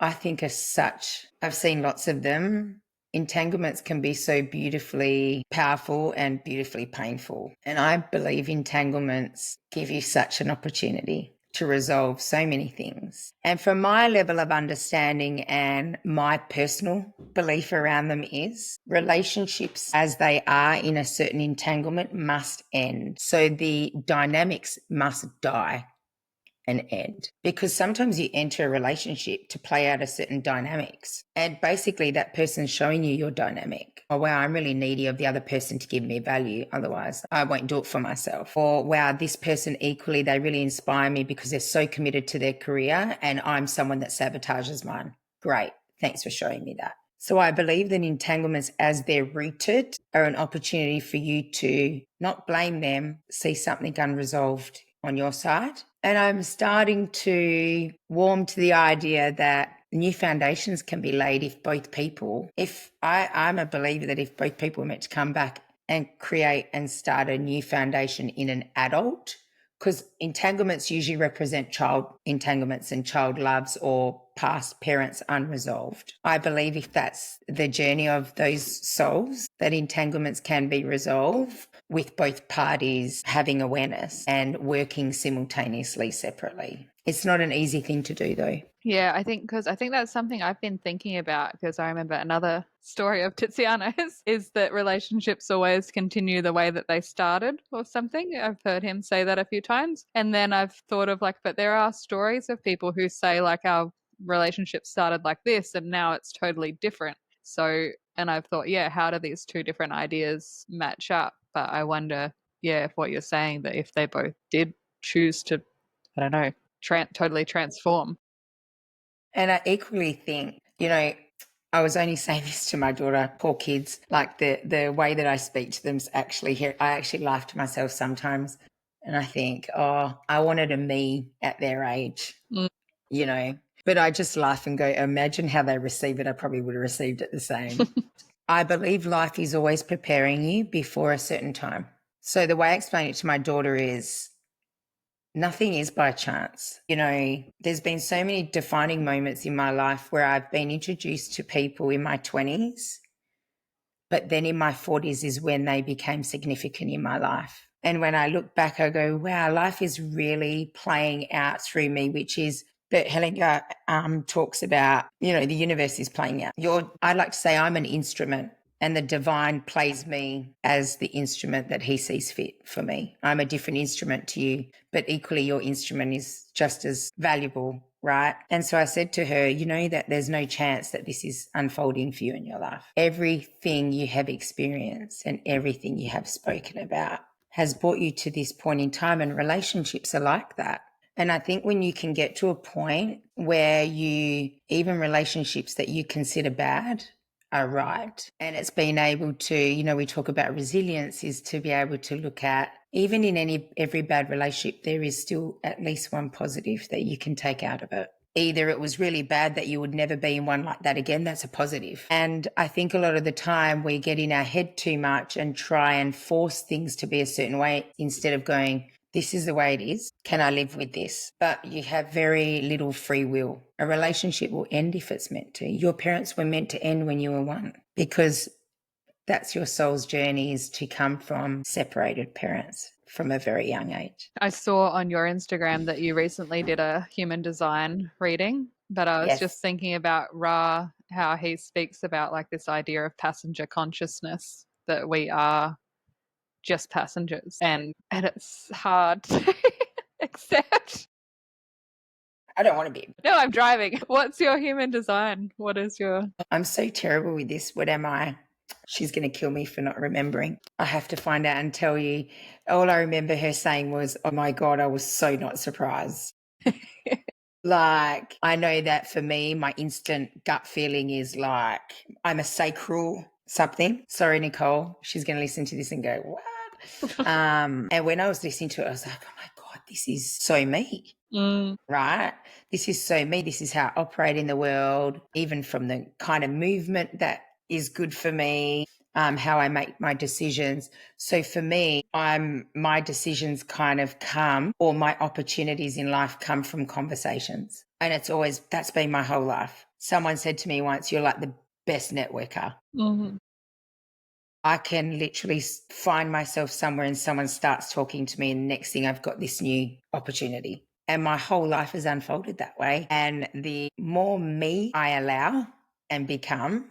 I think, are such, I've seen lots of them. Entanglements can be so beautifully powerful and beautifully painful. And I believe entanglements give you such an opportunity to resolve so many things. And from my level of understanding and my personal belief around them is relationships as they are in a certain entanglement must end. So the dynamics must die and end, because sometimes you enter a relationship to play out a certain dynamics, and basically that person's showing you your dynamic. Oh wow, I'm really needy of the other person to give me value, otherwise I won't do it for myself. Or wow, this person equally, they really inspire me because they're so committed to their career and I'm someone that sabotages mine. Great, thanks for showing me that. So I believe that entanglements as they're rooted are an opportunity for you to not blame them, see something unresolved on your side. And I'm starting to warm to the idea that new foundations can be laid if both people, I'm a believer that if both people are meant to come back and create and start a new foundation in an adult, because entanglements usually represent child entanglements and child loves or past parents unresolved. I believe if that's the journey of those souls, that entanglements can be resolved with both parties having awareness and working simultaneously separately. It's not an easy thing to do though. Yeah, I think that's something I've been thinking about, because I remember another story of Tiziano's is that relationships always continue the way that they started or something. I've heard him say that a few times. And then I've thought of like, but there are stories of people who say like our relationship started like this and now it's totally different. So, and I've thought, yeah, how do these two different ideas match up? But I wonder, yeah, if what you're saying, that if they both did choose to, I don't know, totally transform. And I equally think, I was only saying this to my daughter, poor kids, like the way that I speak to them is actually here. I actually laugh to myself sometimes. And I think, oh, I wanted a me at their age, but I just laugh and go, imagine how they receive it. I probably would have received it the same. I believe life is always preparing you before a certain time. So the way I explain it to my daughter is, nothing is by chance. There's been so many defining moments in my life where I've been introduced to people in my 20s, but then in my 40s is when they became significant in my life. And when I look back, I go, wow, life is really playing out through me, which is that Hellinger talks about, the universe is playing out. I'd like to say I'm an instrument, and the divine plays me as the instrument that he sees fit for me. I'm a different instrument to you, but equally your instrument is just as valuable, right? And so I said to her, that there's no chance that this is unfolding for you in your life. Everything you have experienced and everything you have spoken about has brought you to this point in time, and relationships are like that. And I think when you can get to a point where even relationships that you consider bad are right, and it's being able to, we talk about resilience, is to be able to look at, even in every bad relationship, there is still at least one positive that you can take out of it. Either it was really bad that you would never be in one like that again, that's a positive. And I think a lot of the time we get in our head too much and try and force things to be a certain way instead of going, this is the way it is. Can I live with this? But you have very little free will. A relationship will end if it's meant to. Your parents were meant to end when you were one, because that's your soul's journey, is to come from separated parents from a very young age. I saw on your Instagram that you recently did a human design reading, but I was Yes. just thinking about Ra, how he speaks about like this idea of passenger consciousness, that we are just passengers, and it's hard to accept. I don't want to be. No, I'm driving. What's your human design? What is your... I'm so terrible with this. What am I? She's going to kill me for not remembering. I have to find out and tell you. All I remember her saying was, oh my God, I was so not surprised. Like, I know that for me, my instant gut feeling is like, I'm a sacral something. Sorry, Nicole. She's going to listen to this and go, what? And when I was listening to it, I was like, oh my God, this is so me. Right? This is so me. This is how I operate in the world, even from the kind of movement that is good for me, how I make my decisions. So for me, my decisions kind of come, or my opportunities in life come from conversations. And that's been my whole life. Someone said to me once, you're like the best networker. Mm-hmm. I can literally find myself somewhere and someone starts talking to me, and the next thing I've got this new opportunity. And my whole life has unfolded that way. And the more me I allow and become,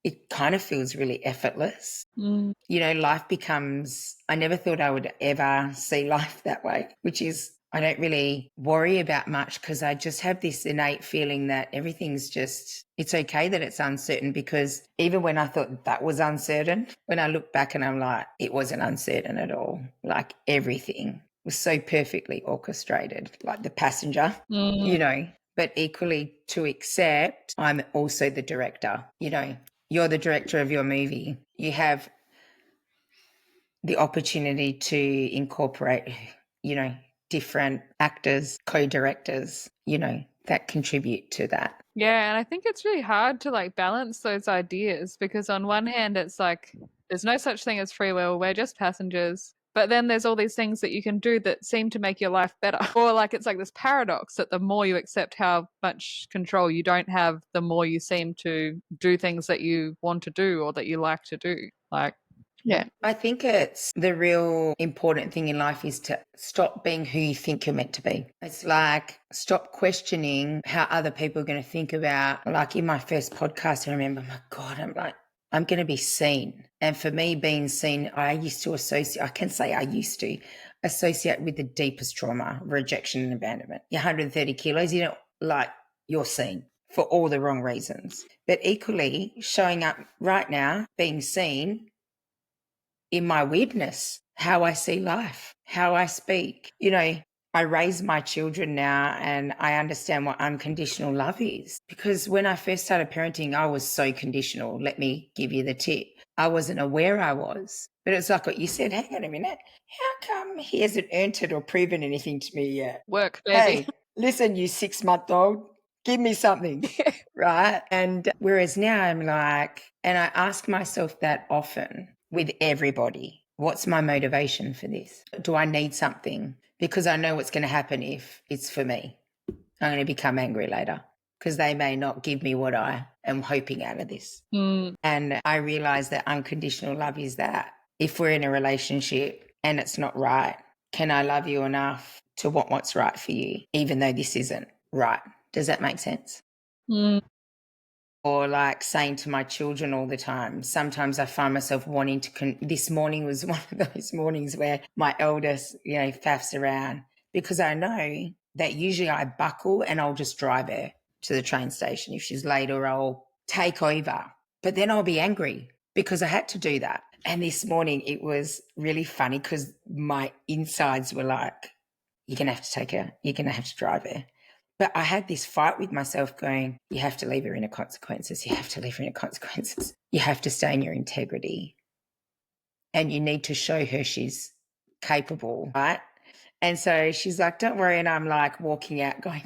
it kind of feels really effortless. Life becomes, I never thought I would ever see life that way, which is, I don't really worry about much, because I just have this innate feeling that everything's just, it's okay that it's uncertain, because even when I thought that was uncertain, when I look back and I'm like, it wasn't uncertain at all. Like everything was so perfectly orchestrated, like the passenger, but equally to accept I'm also the director. You're the director of your movie. You have the opportunity to incorporate, different actors, co-directors, that contribute to that. Yeah, and I think it's really hard to like balance those ideas, because on one hand it's like there's no such thing as free will, we're just passengers. But then there's all these things that you can do that seem to make your life better. Or like it's like this paradox that the more you accept how much control you don't have, the more you seem to do things that you want to do or that you like to do. Like, yeah. I think it's the real important thing in life is to stop being who you think you're meant to be. It's like, stop questioning how other people are going to think about, like in my first podcast, I remember, my God, I'm going to be seen. And for me, being seen, I used to associate with the deepest trauma, rejection and abandonment. You're 130 kilos, you're seen for all the wrong reasons. But equally, showing up right now, being seen in my weirdness, how I see life, how I speak. I raise my children now and I understand what unconditional love is, because when I first started parenting, I was so conditional. Let me give you the tip. I wasn't aware I was. But it's like what you said, hang on a minute, how come he hasn't earned it or proven anything to me yet? Work, baby. Hey, listen, you 6-month-old, give me something. Right? And whereas now I'm like, and I ask myself that often with everybody, what's my motivation for this? Do I need something? Because I know what's going to happen if it's for me. I'm going to become angry later, because they may not give me what I am hoping out of this. And I realize that unconditional love is that if we're in a relationship and it's not right, can I love you enough to want what's right for you, even though this isn't right? Does that make sense? Or like saying to my children all the time, sometimes I find myself wanting to, this morning was one of those mornings where my eldest, faffs around, because I know that usually I buckle and I'll just drive her to the train station if she's late, or I'll take over. But then I'll be angry because I had to do that. And this morning it was really funny because my insides were like, you're going to have to take her. You're going to have to drive her. But I had this fight with myself going, you have to leave her in her consequences. You have to leave her in her consequences. You have to stay in your integrity. And you need to show her she's capable, right? And so she's like, don't worry. And I'm like walking out going,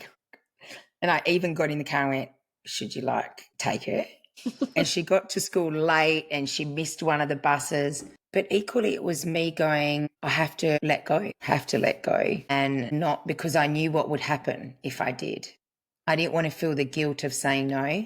and I even got in the car and went, should you like take her? And she got to school late and she missed one of the buses. But equally, it was me going, I have to let go, have to let go. And not because I knew what would happen if I did. I didn't want to feel the guilt of saying no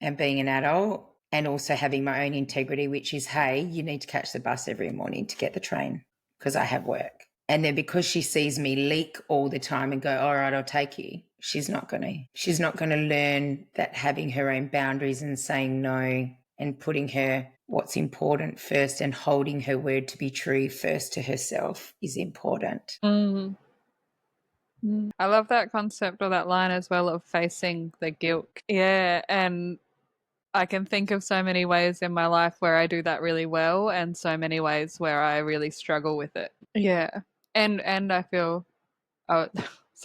and being an adult and also having my own integrity, which is, hey, you need to catch the bus every morning to get the train because I have work. And then because she sees me leak all the time and go, all right, I'll take you, she's not going to learn that having her own boundaries and saying no and putting her what's important first and holding her word to be true first to herself is important. Mm. I love that concept or that line as well of facing the guilt. Yeah, and I can think of so many ways in my life where I do that really well and so many ways where I really struggle with it. Yeah. And I feel I was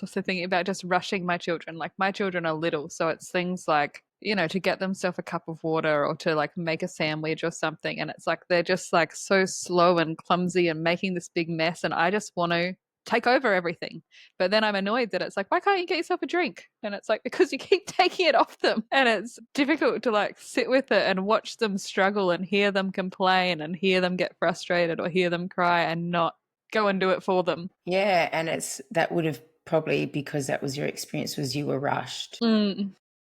also thinking about just rushing my children. Like my children are little, so it's things like, to get themselves a cup of water or to like make a sandwich or something. And it's like they're just like so slow and clumsy and making this big mess. And I just want to take over everything. But then I'm annoyed that it's like, why can't you get yourself a drink? And it's like, because you keep taking it off them. And it's difficult to like sit with it and watch them struggle and hear them complain and hear them get frustrated or hear them cry and not go and do it for them. Yeah. And that would have probably, because that was your experience, was you were rushed.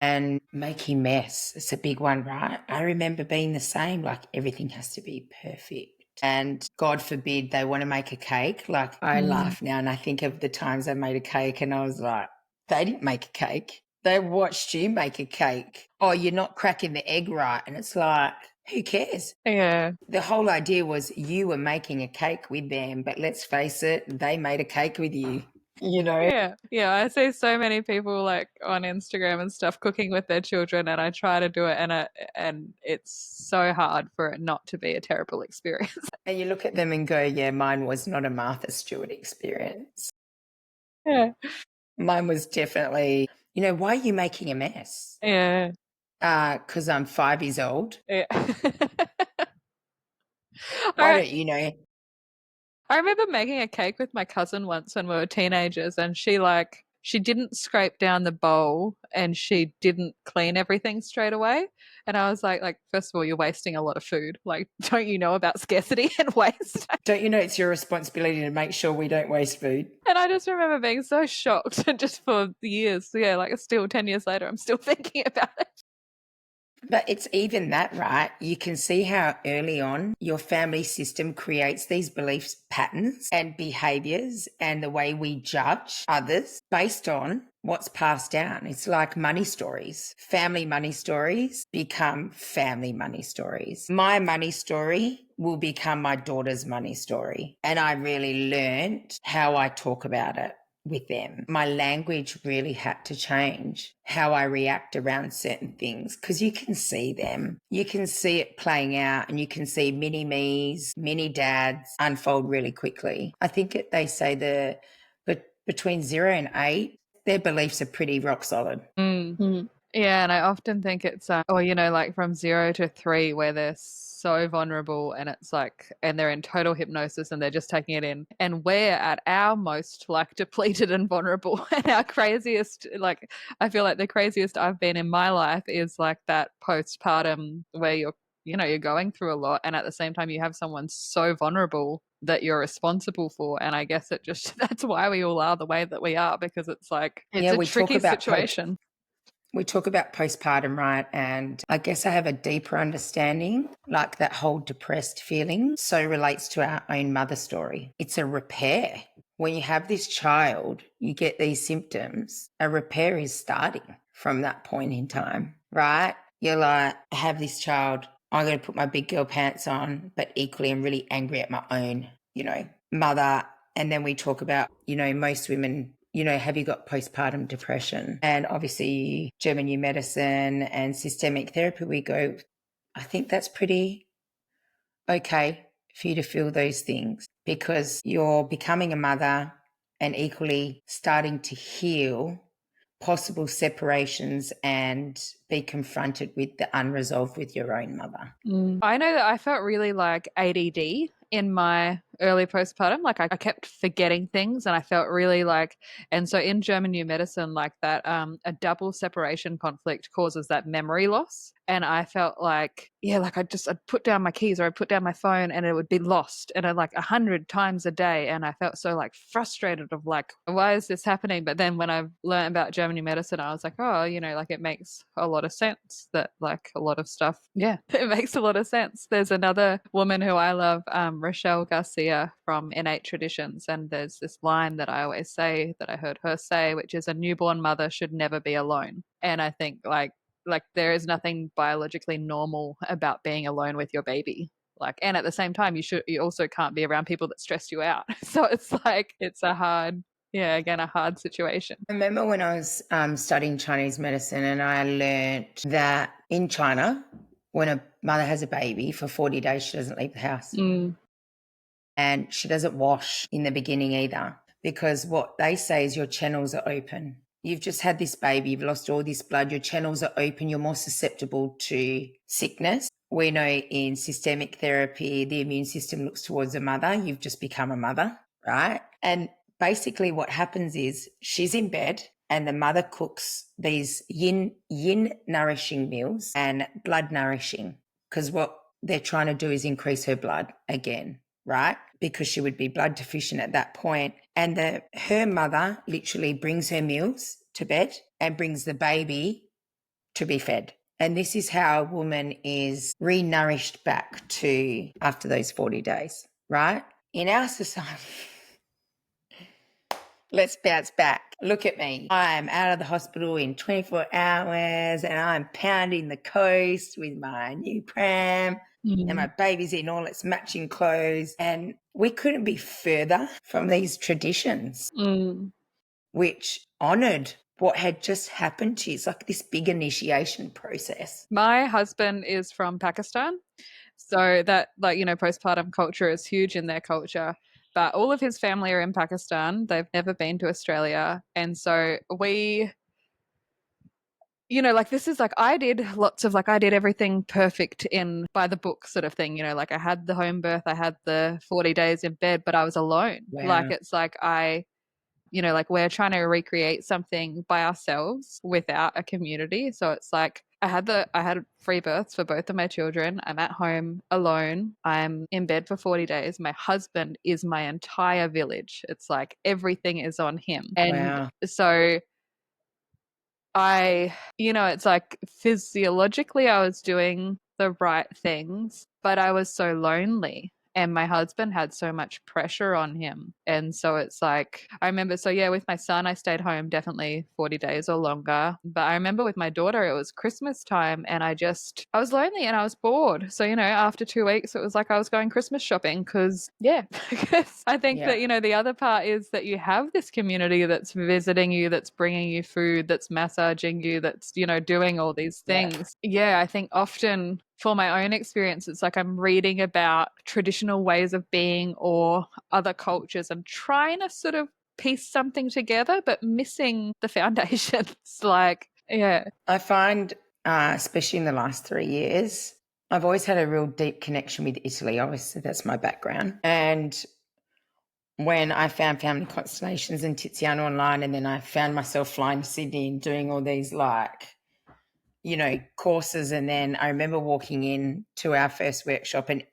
And making mess. It's a big one, right? I remember being the same, like everything has to be perfect. And God forbid they want to make a cake. Like I laugh now and I think of the times I made a cake and I was like, they didn't make a cake. They watched you make a cake. Oh, you're not cracking the egg right. And it's like, who cares? Yeah. The whole idea was you were making a cake with them, but let's face it, they made a cake with you. Yeah. Yeah. I see so many people like on Instagram and stuff cooking with their children and I try to do it and it's so hard for it not to be a terrible experience. And you look at them and go, yeah, mine was not a Martha Stewart experience. Yeah. Mine was definitely, why are you making a mess? Yeah. Because I'm 5 years old. Yeah. Why I don't you know? I remember making a cake with my cousin once when we were teenagers and she didn't scrape down the bowl and she didn't clean everything straight away. And I was like, first of all, you're wasting a lot of food. Like, don't you know about scarcity and waste? Don't you know it's your responsibility to make sure we don't waste food? And I just remember being so shocked just for years. Yeah, like still 10 years later, I'm still thinking about it. But it's even that, right? You can see how early on your family system creates these beliefs, patterns, and behaviors, and the way we judge others based on what's passed down. It's like money stories. Family money stories become family money stories. My money story will become my daughter's money story. And I really learned how I talk about it with them. My language really had to change, how I react around certain things, because you can see them. You can see it playing out and you can see mini me's, mini dads unfold really quickly. I think they say but between 0 and 8, their beliefs are pretty rock solid. Yeah, and I often think it's like from 0 to 3 where they're so vulnerable and it's like and they're in total hypnosis and they're just taking it in. And we're at our most like depleted and vulnerable and our craziest like I feel like the craziest I've been in my life is like that postpartum where you're going through a lot and at the same time you have someone so vulnerable that you're responsible for. And I guess it just that's why we all are the way that we are because it's like it's a We talk tricky about situation. We talk about postpartum, right? And I guess I have a deeper understanding, like that whole depressed feeling so relates to our own mother story. It's a repair. When you have this child, you get these symptoms. A repair is starting from that point in time, right? You're like, I have this child. I'm going to put my big girl pants on, but equally I'm really angry at my own, mother. And then we talk about, most women have you got postpartum depression? And obviously German new medicine and systemic therapy, we go, I think that's pretty okay for you to feel those things because you're becoming a mother and equally starting to heal possible separations and be confronted with the unresolved with your own mother. I know that I felt really like ADD in my early postpartum. Like I kept forgetting things, and I felt really like, and so in German New Medicine, like that, a double separation conflict causes that memory loss. And I felt like, yeah, like I'd put down my keys or I'd put down my phone and it would be lost, and like 100 times a day. And I felt so like frustrated of like, why is this happening? But then when I learned about German New Medicine, I was like, oh, like it makes a lot of sense that like a lot of stuff, yeah, it makes a lot of sense. There's another woman who I love, Rochelle Garcia from Innate Traditions, and there's this line that I always say that I heard her say, which is, a newborn mother should never be alone. And I think like there is nothing biologically normal about being alone with your baby. Like, and at the same time, you also can't be around people that stress you out. So it's like, it's a hard, yeah, again, a hard situation. I remember when I was studying Chinese medicine, and I learned that in China, when a mother has a baby for 40 days, she doesn't leave the house. And she doesn't wash in the beginning either, because what they say is your channels are open. You've just had this baby, you've lost all this blood, your channels are open, you're more susceptible to sickness. We know in systemic therapy, the immune system looks towards a mother. You've just become a mother, right? And basically what happens is she's in bed and the mother cooks these yin nourishing meals and blood nourishing, because what they're trying to do is increase her blood again, right? Because she would be blood deficient at that point. And her mother literally brings her meals to bed and brings the baby to be fed. And this is how a woman is re-nourished back to after those 40 days, right? In our society, let's bounce back. Look at me. I'm out of the hospital in 24 hours and I'm pounding the coast with my new pram. And my baby's in all its matching clothes. And we couldn't be further from these traditions, which honoured what had just happened to you. It's like this big initiation process. My husband is from Pakistan. So that, like, postpartum culture is huge in their culture. But all of his family are in Pakistan. They've never been to Australia. And so we, like, this is like, I did everything perfect in by the book sort of thing. Like I had the home birth, I had the 40 days in bed, but I was alone. Wow. Like, it's like like we're trying to recreate something by ourselves without a community. So it's like I had free births for both of my children. I'm at home alone. I'm in bed for 40 days. My husband is my entire village. It's like everything is on him. And Wow. so it's like physiologically I was doing the right things, but I was so lonely. And my husband had so much pressure on him. And so it's like, I remember, so yeah, with my son, I stayed home definitely 40 days or longer. But I remember with my daughter, it was Christmas time and I was lonely and I was bored. So, after 2 weeks, it was like I was going Christmas shopping because, yeah, because I think that, the other part is that you have this community that's visiting you, that's bringing you food, that's massaging you, that's, doing all these things. Yeah, I think often for my own experience, it's like I'm reading about traditional ways of being or other cultures and trying to sort of piece something together, but missing the foundations. Like, yeah. I find, especially in the last 3 years, I've always had a real deep connection with Italy. Obviously, that's my background. And when I found Family Constellations and Tiziano online, and then I found myself flying to Sydney and doing all these courses. And then I remember walking in to our first workshop and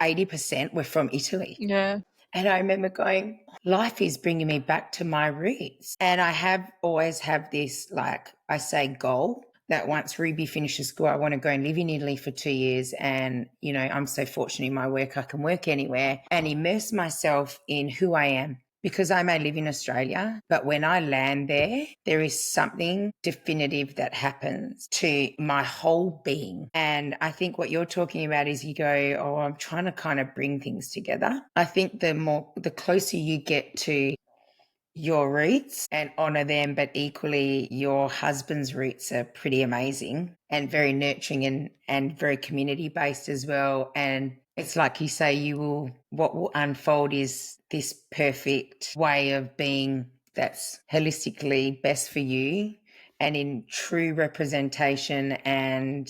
80% were from Italy. Yeah. And I remember going, life is bringing me back to my roots. And I have always have this, like I say, goal that once Ruby finishes school, I want to go and live in Italy for 2 years. And, I'm so fortunate in my work, I can work anywhere and immerse myself in who I am. Because I may live in Australia, but when I land there, there is something definitive that happens to my whole being. And I think what you're talking about is you go, oh, I'm trying to kind of bring things together. I think the closer you get to your roots and honor them, but equally your husband's roots are pretty amazing and very nurturing and very community based as well. And It's like you say, what will unfold is this perfect way of being that's holistically best for you and in true representation and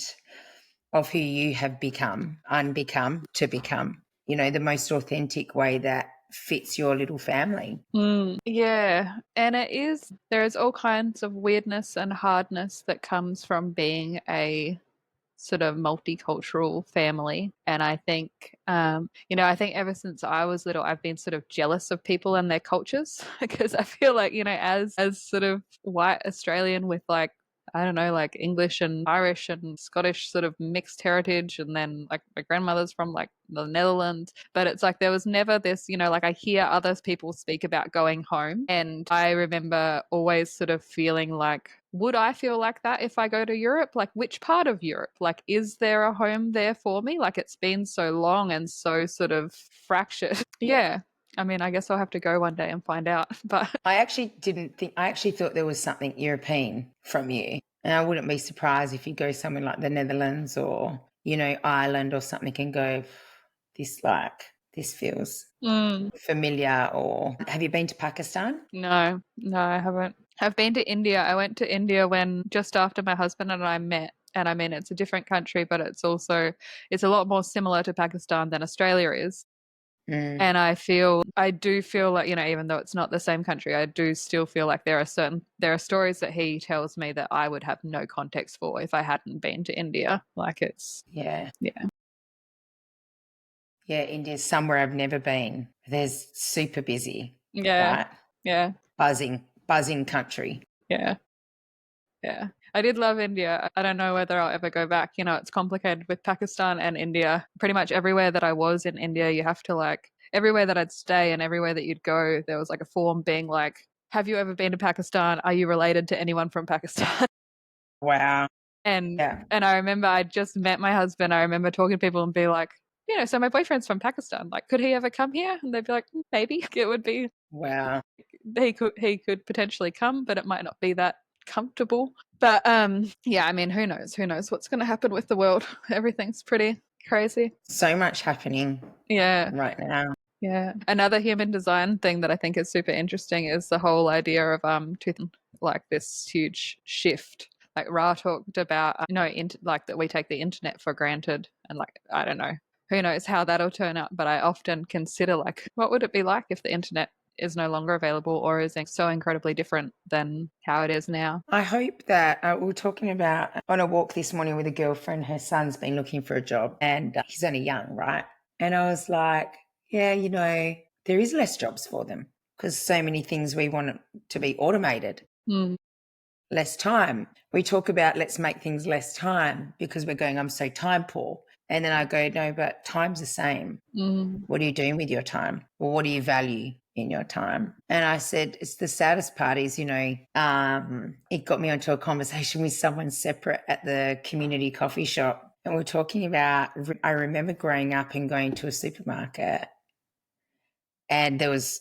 of who you have become, unbecome, to become, the most authentic way that fits your little family. Yeah, and there is all kinds of weirdness and hardness that comes from being a sort of multicultural family. And I think, I think ever since I was little, I've been sort of jealous of people and their cultures because I feel like, as sort of white Australian with like, I don't know, like English and Irish and Scottish sort of mixed heritage. And then like my grandmother's from like the Netherlands. But it's like there was never this, like I hear other people speak about going home. And I remember always sort of feeling like, would I feel like that if I go to Europe? Like, which part of Europe? Like, is there a home there for me? Like, it's been so long and so sort of fractured. Yeah. I mean, I guess I'll have to go one day and find out. But I actually thought there was something European from you. And I wouldn't be surprised if you go somewhere like the Netherlands or, Ireland or something and go, this feels familiar. Or have you been to Pakistan? no, I haven't. I've been to India. I went to India when just after my husband and I met. And I mean, it's a different country, but it's a lot more similar to Pakistan than Australia is. And I do feel like, even though it's not the same country, I do still feel like there are stories that he tells me that I would have no context for if I hadn't been to India. Like Yeah. yeah. Yeah, India's somewhere I've never been. There's super busy, Yeah. right? Yeah. Buzzing country. Yeah. Yeah. I did love India. I don't know whether I'll ever go back. It's complicated with Pakistan and India. Pretty much everywhere that I was in India, you have to like, everywhere that I'd stay and everywhere that you'd go, there was like a form being like, have you ever been to Pakistan? Are you related to anyone from Pakistan? Wow. And Yeah. and I remember I just met my husband. I remember talking to people and be like, so my boyfriend's from Pakistan. Like, could he ever come here? And they'd be like, maybe. It would be Wow. he could potentially come, but it might not be that comfortable. But yeah, I mean, who knows? Who knows what's going to happen with the world? Everything's pretty crazy. So much happening Yeah. right now. Yeah. Another human design thing that I think is super interesting is the whole idea of like this huge shift. Like Ra talked about, like that we take the internet for granted, and like I don't know, who knows how that'll turn out. But I often consider like, what would it be like if the internet is no longer available or is so incredibly different than how it is now? I hope that we were talking about on a walk this morning with a girlfriend. Her son's been looking for a job and he's only young, right? And I was like, yeah, there is less jobs for them because so many things we want to be automated. Less time. We talk about let's make things less time because we're going, I'm so time poor. And then I go, no, but time's the same. What are you doing with your time? Or what do you value in your time? And I said, it's the saddest part is, it got me onto a conversation with someone separate at the community coffee shop. And we're talking about, I remember growing up and going to a supermarket and there was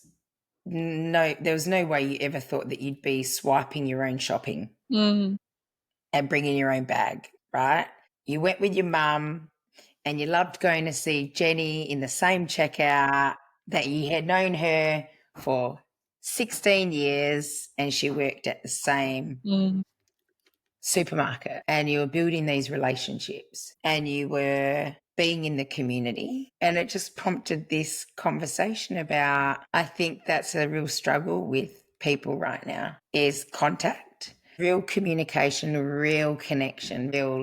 no way you ever thought that you'd be swiping your own shopping and bringing your own bag, right? You went with your mum and you loved going to see Jenny in the same checkout that you had known her for 16 years and she worked at the same supermarket, and you were building these relationships and you were being in the community. And it just prompted this conversation about, I think that's a real struggle with people right now, is contact, real communication, real connection, real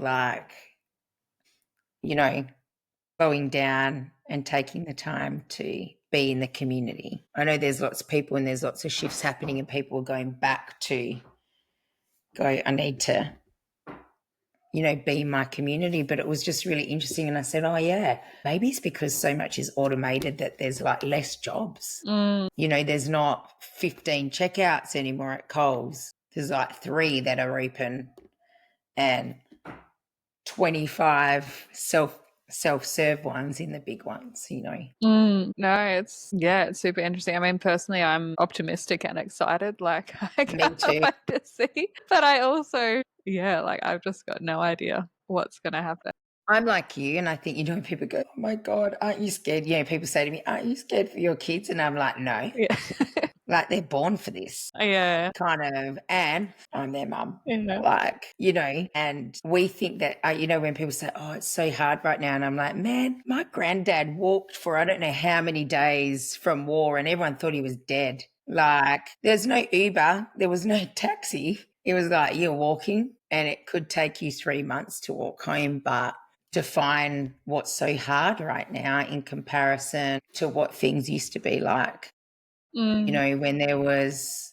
going down and taking the time to be in the community. I know there's lots of people and there's lots of shifts happening and people are going back to go, I need to be in my community. But it was just really interesting. And I said, oh, yeah, maybe it's because so much is automated that there's like less jobs. There's not 15 checkouts anymore at Coles. There's like 3 that are open and 25 self-serve ones in the big ones, No, it's super interesting. I mean, personally, I'm optimistic and excited. Like, I Me can't too. wait to see. But I also, like, I've just got no idea what's going to happen. I'm like you, and I think, when people go, "Oh my God, aren't you scared?" People say to me, "Aren't you scared for your kids?" And I'm like, "No, Yeah. like they're born for this." Yeah. Kind of, and I'm their mum. Yeah. And we think that, when people say, "Oh, it's so hard right now," and I'm like, man, my granddad walked for I don't know how many days from war, and everyone thought he was dead. Like, there's no Uber, there was no taxi. It was like you're walking, and it could take you 3 months to walk home, but define what's so hard right now in comparison to what things used to be like. Mm. When there was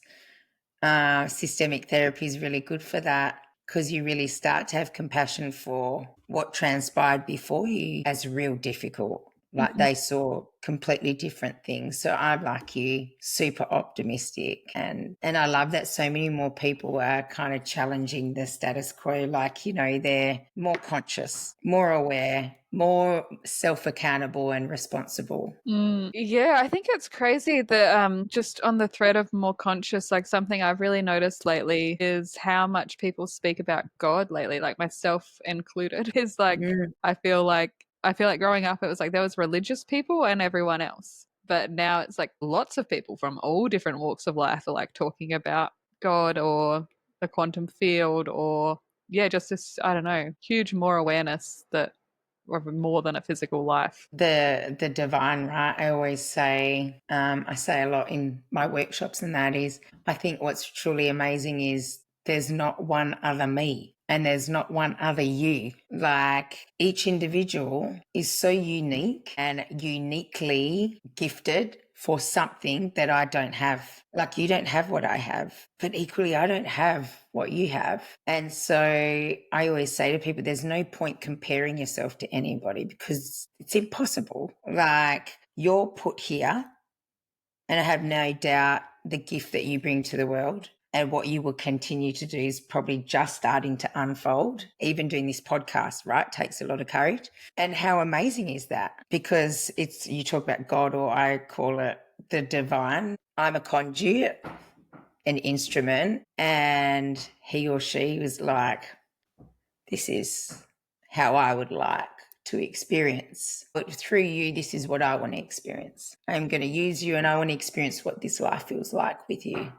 systemic therapy is really good for that, because you really start to have compassion for what transpired before you as real difficult. Like, Mhm. they saw completely different things. So I'm like you, super optimistic, and I love that so many more people are kind of challenging the status quo. Like, they're more conscious, more aware, more self-accountable and responsible. Yeah, I think it's crazy that just on the thread of more conscious, like something I've really noticed lately is how much people speak about God lately, like myself included, is like Mm. I feel like growing up it was like there was religious people and everyone else. But now it's like lots of people from all different walks of life are like talking about God or the quantum field or yeah, just this, I don't know, huge more awareness that of more than a physical life. The divine, right? I always say, I say a lot in my workshops, and that is, I think what's truly amazing is there's not one other me, and there's not one other you. Like, each individual is so unique and uniquely gifted for something that I don't have. Like, you don't have what I have, but equally I don't have what you have. And so I always say to people, there's no point comparing yourself to anybody, because it's impossible. Like, you're put here, and I have no doubt the gift that you bring to the world and what you will continue to do is probably just starting to unfold. Even doing this podcast, right, takes a lot of courage. And how amazing is that? Because you talk about God, or I call it the divine. I'm a conduit, an instrument, and he or she was like, this is how I would like to experience. But through you, this is what I want to experience. I'm going to use you, and I want to experience what this life feels like with you.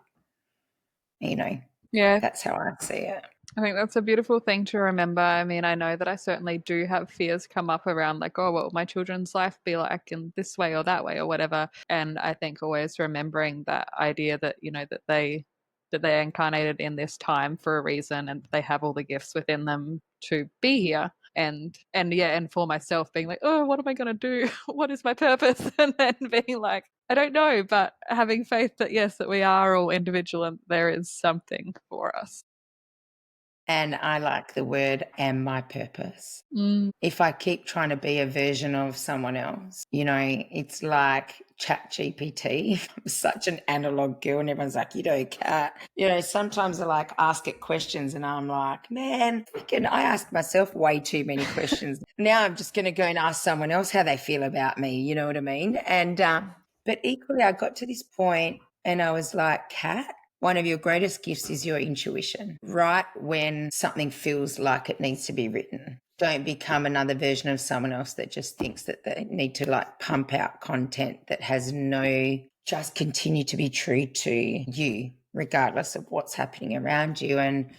Yeah, That's how I see it. I think that's a beautiful thing to remember. I mean, I know that I certainly do have fears come up around like, oh, what will my children's life be like in this way or that way or whatever. And I think always remembering that idea that, that they incarnated in this time for a reason and they have all the gifts within them to be here. And yeah, and for myself being like, oh, what am I gonna do? What is my purpose? And then being like, I don't know, but having faith that yes, that we are all individual and there is something for us. And I like the word "and my purpose." Mm. If I keep trying to be a version of someone else, it's like Chat GPT. I'm such an analog girl, and everyone's like, Kat. Sometimes I like ask it questions, and I'm like, man, I ask myself way too many questions. Now I'm just going to go and ask someone else how they feel about me. You know what I mean? And, but equally, I got to this point and I was like, Kat, one of your greatest gifts is your intuition. Right when something feels like it needs to be written. Don't become another version of someone else that just thinks that they need to like pump out content that has just continue to be true to you, regardless of what's happening around you. And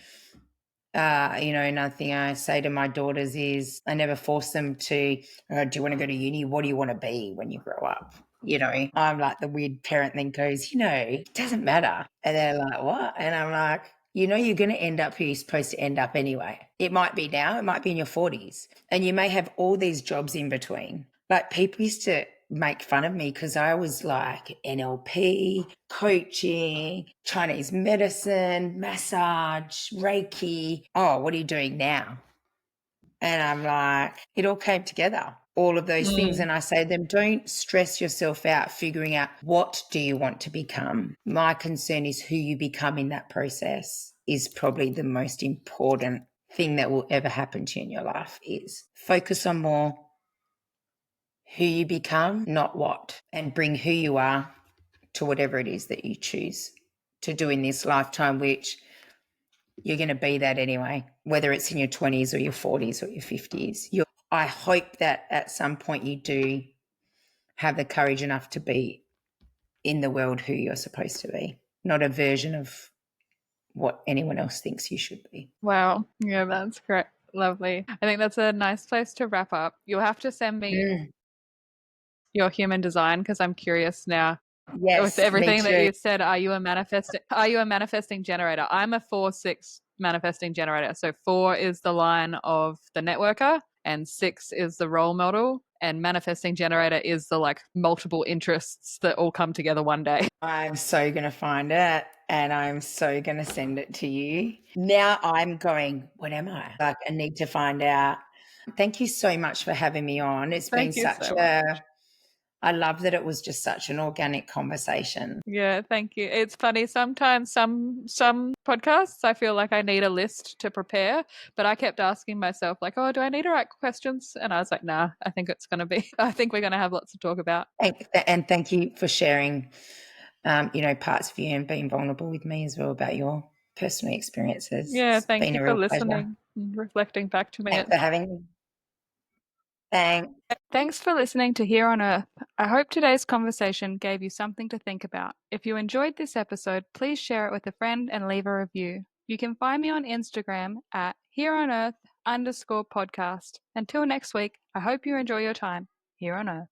another thing I say to my daughters is I never force them to, do you want to go to uni? What do you want to be when you grow up? I'm like the weird parent that goes, it doesn't matter. And they're like, what? And I'm like, you're going to end up who you're supposed to end up anyway. It might be now, it might be in your 40s. And you may have all these jobs in between. Like, people used to make fun of me because I was like NLP, coaching, Chinese medicine, massage, Reiki. Oh, what are you doing now? And I'm like, it all came together, all of those things. Mm. And I say to them, don't stress yourself out figuring out what do you want to become. My concern is who you become in that process is probably the most important thing that will ever happen to you in your life. Is focus on more who you become, not what, and bring who you are to whatever it is that you choose to do in this lifetime, which you're going to be that anyway, whether it's in your 20s or your 40s or your 50s. I hope that at some point you do have the courage enough to be in the world who you're supposed to be, not a version of what anyone else thinks you should be. Wow. Yeah, that's great. Lovely. I think that's a nice place to wrap up. You'll have to send me Mm, your human design because I'm curious now. With yes, me everything that too. you said, are you a manifesting generator? I'm a 4-6 manifesting generator. So 4 is the line of the networker and 6 is the role model, and manifesting generator is the like multiple interests that all come together one day. I'm so going to find it and I'm so going to send it to you. Now I'm going, what am I? Like, I need to find out. Thank you so much for having me on. It's been Thank you such so much. I love that it was just such an organic conversation. Yeah, thank you. It's funny sometimes some podcasts I feel like I need a list to prepare, but I kept asking myself like, "Oh, do I need to write questions?" And I was like, "Nah, I think it's going to be I think we're going to have lots to talk about." And thank you for sharing, parts of you and being vulnerable with me as well about your personal experiences. Yeah, It's thank been you a for real pleasure. listening and reflecting back to me. Thanks for having me. Thanks. Thanks for listening to Here on Earth. I hope today's conversation gave you something to think about. If you enjoyed this episode, please share it with a friend and leave a review. You can find me on Instagram at hereonearth_podcast. Until next week, I hope you enjoy your time here on Earth.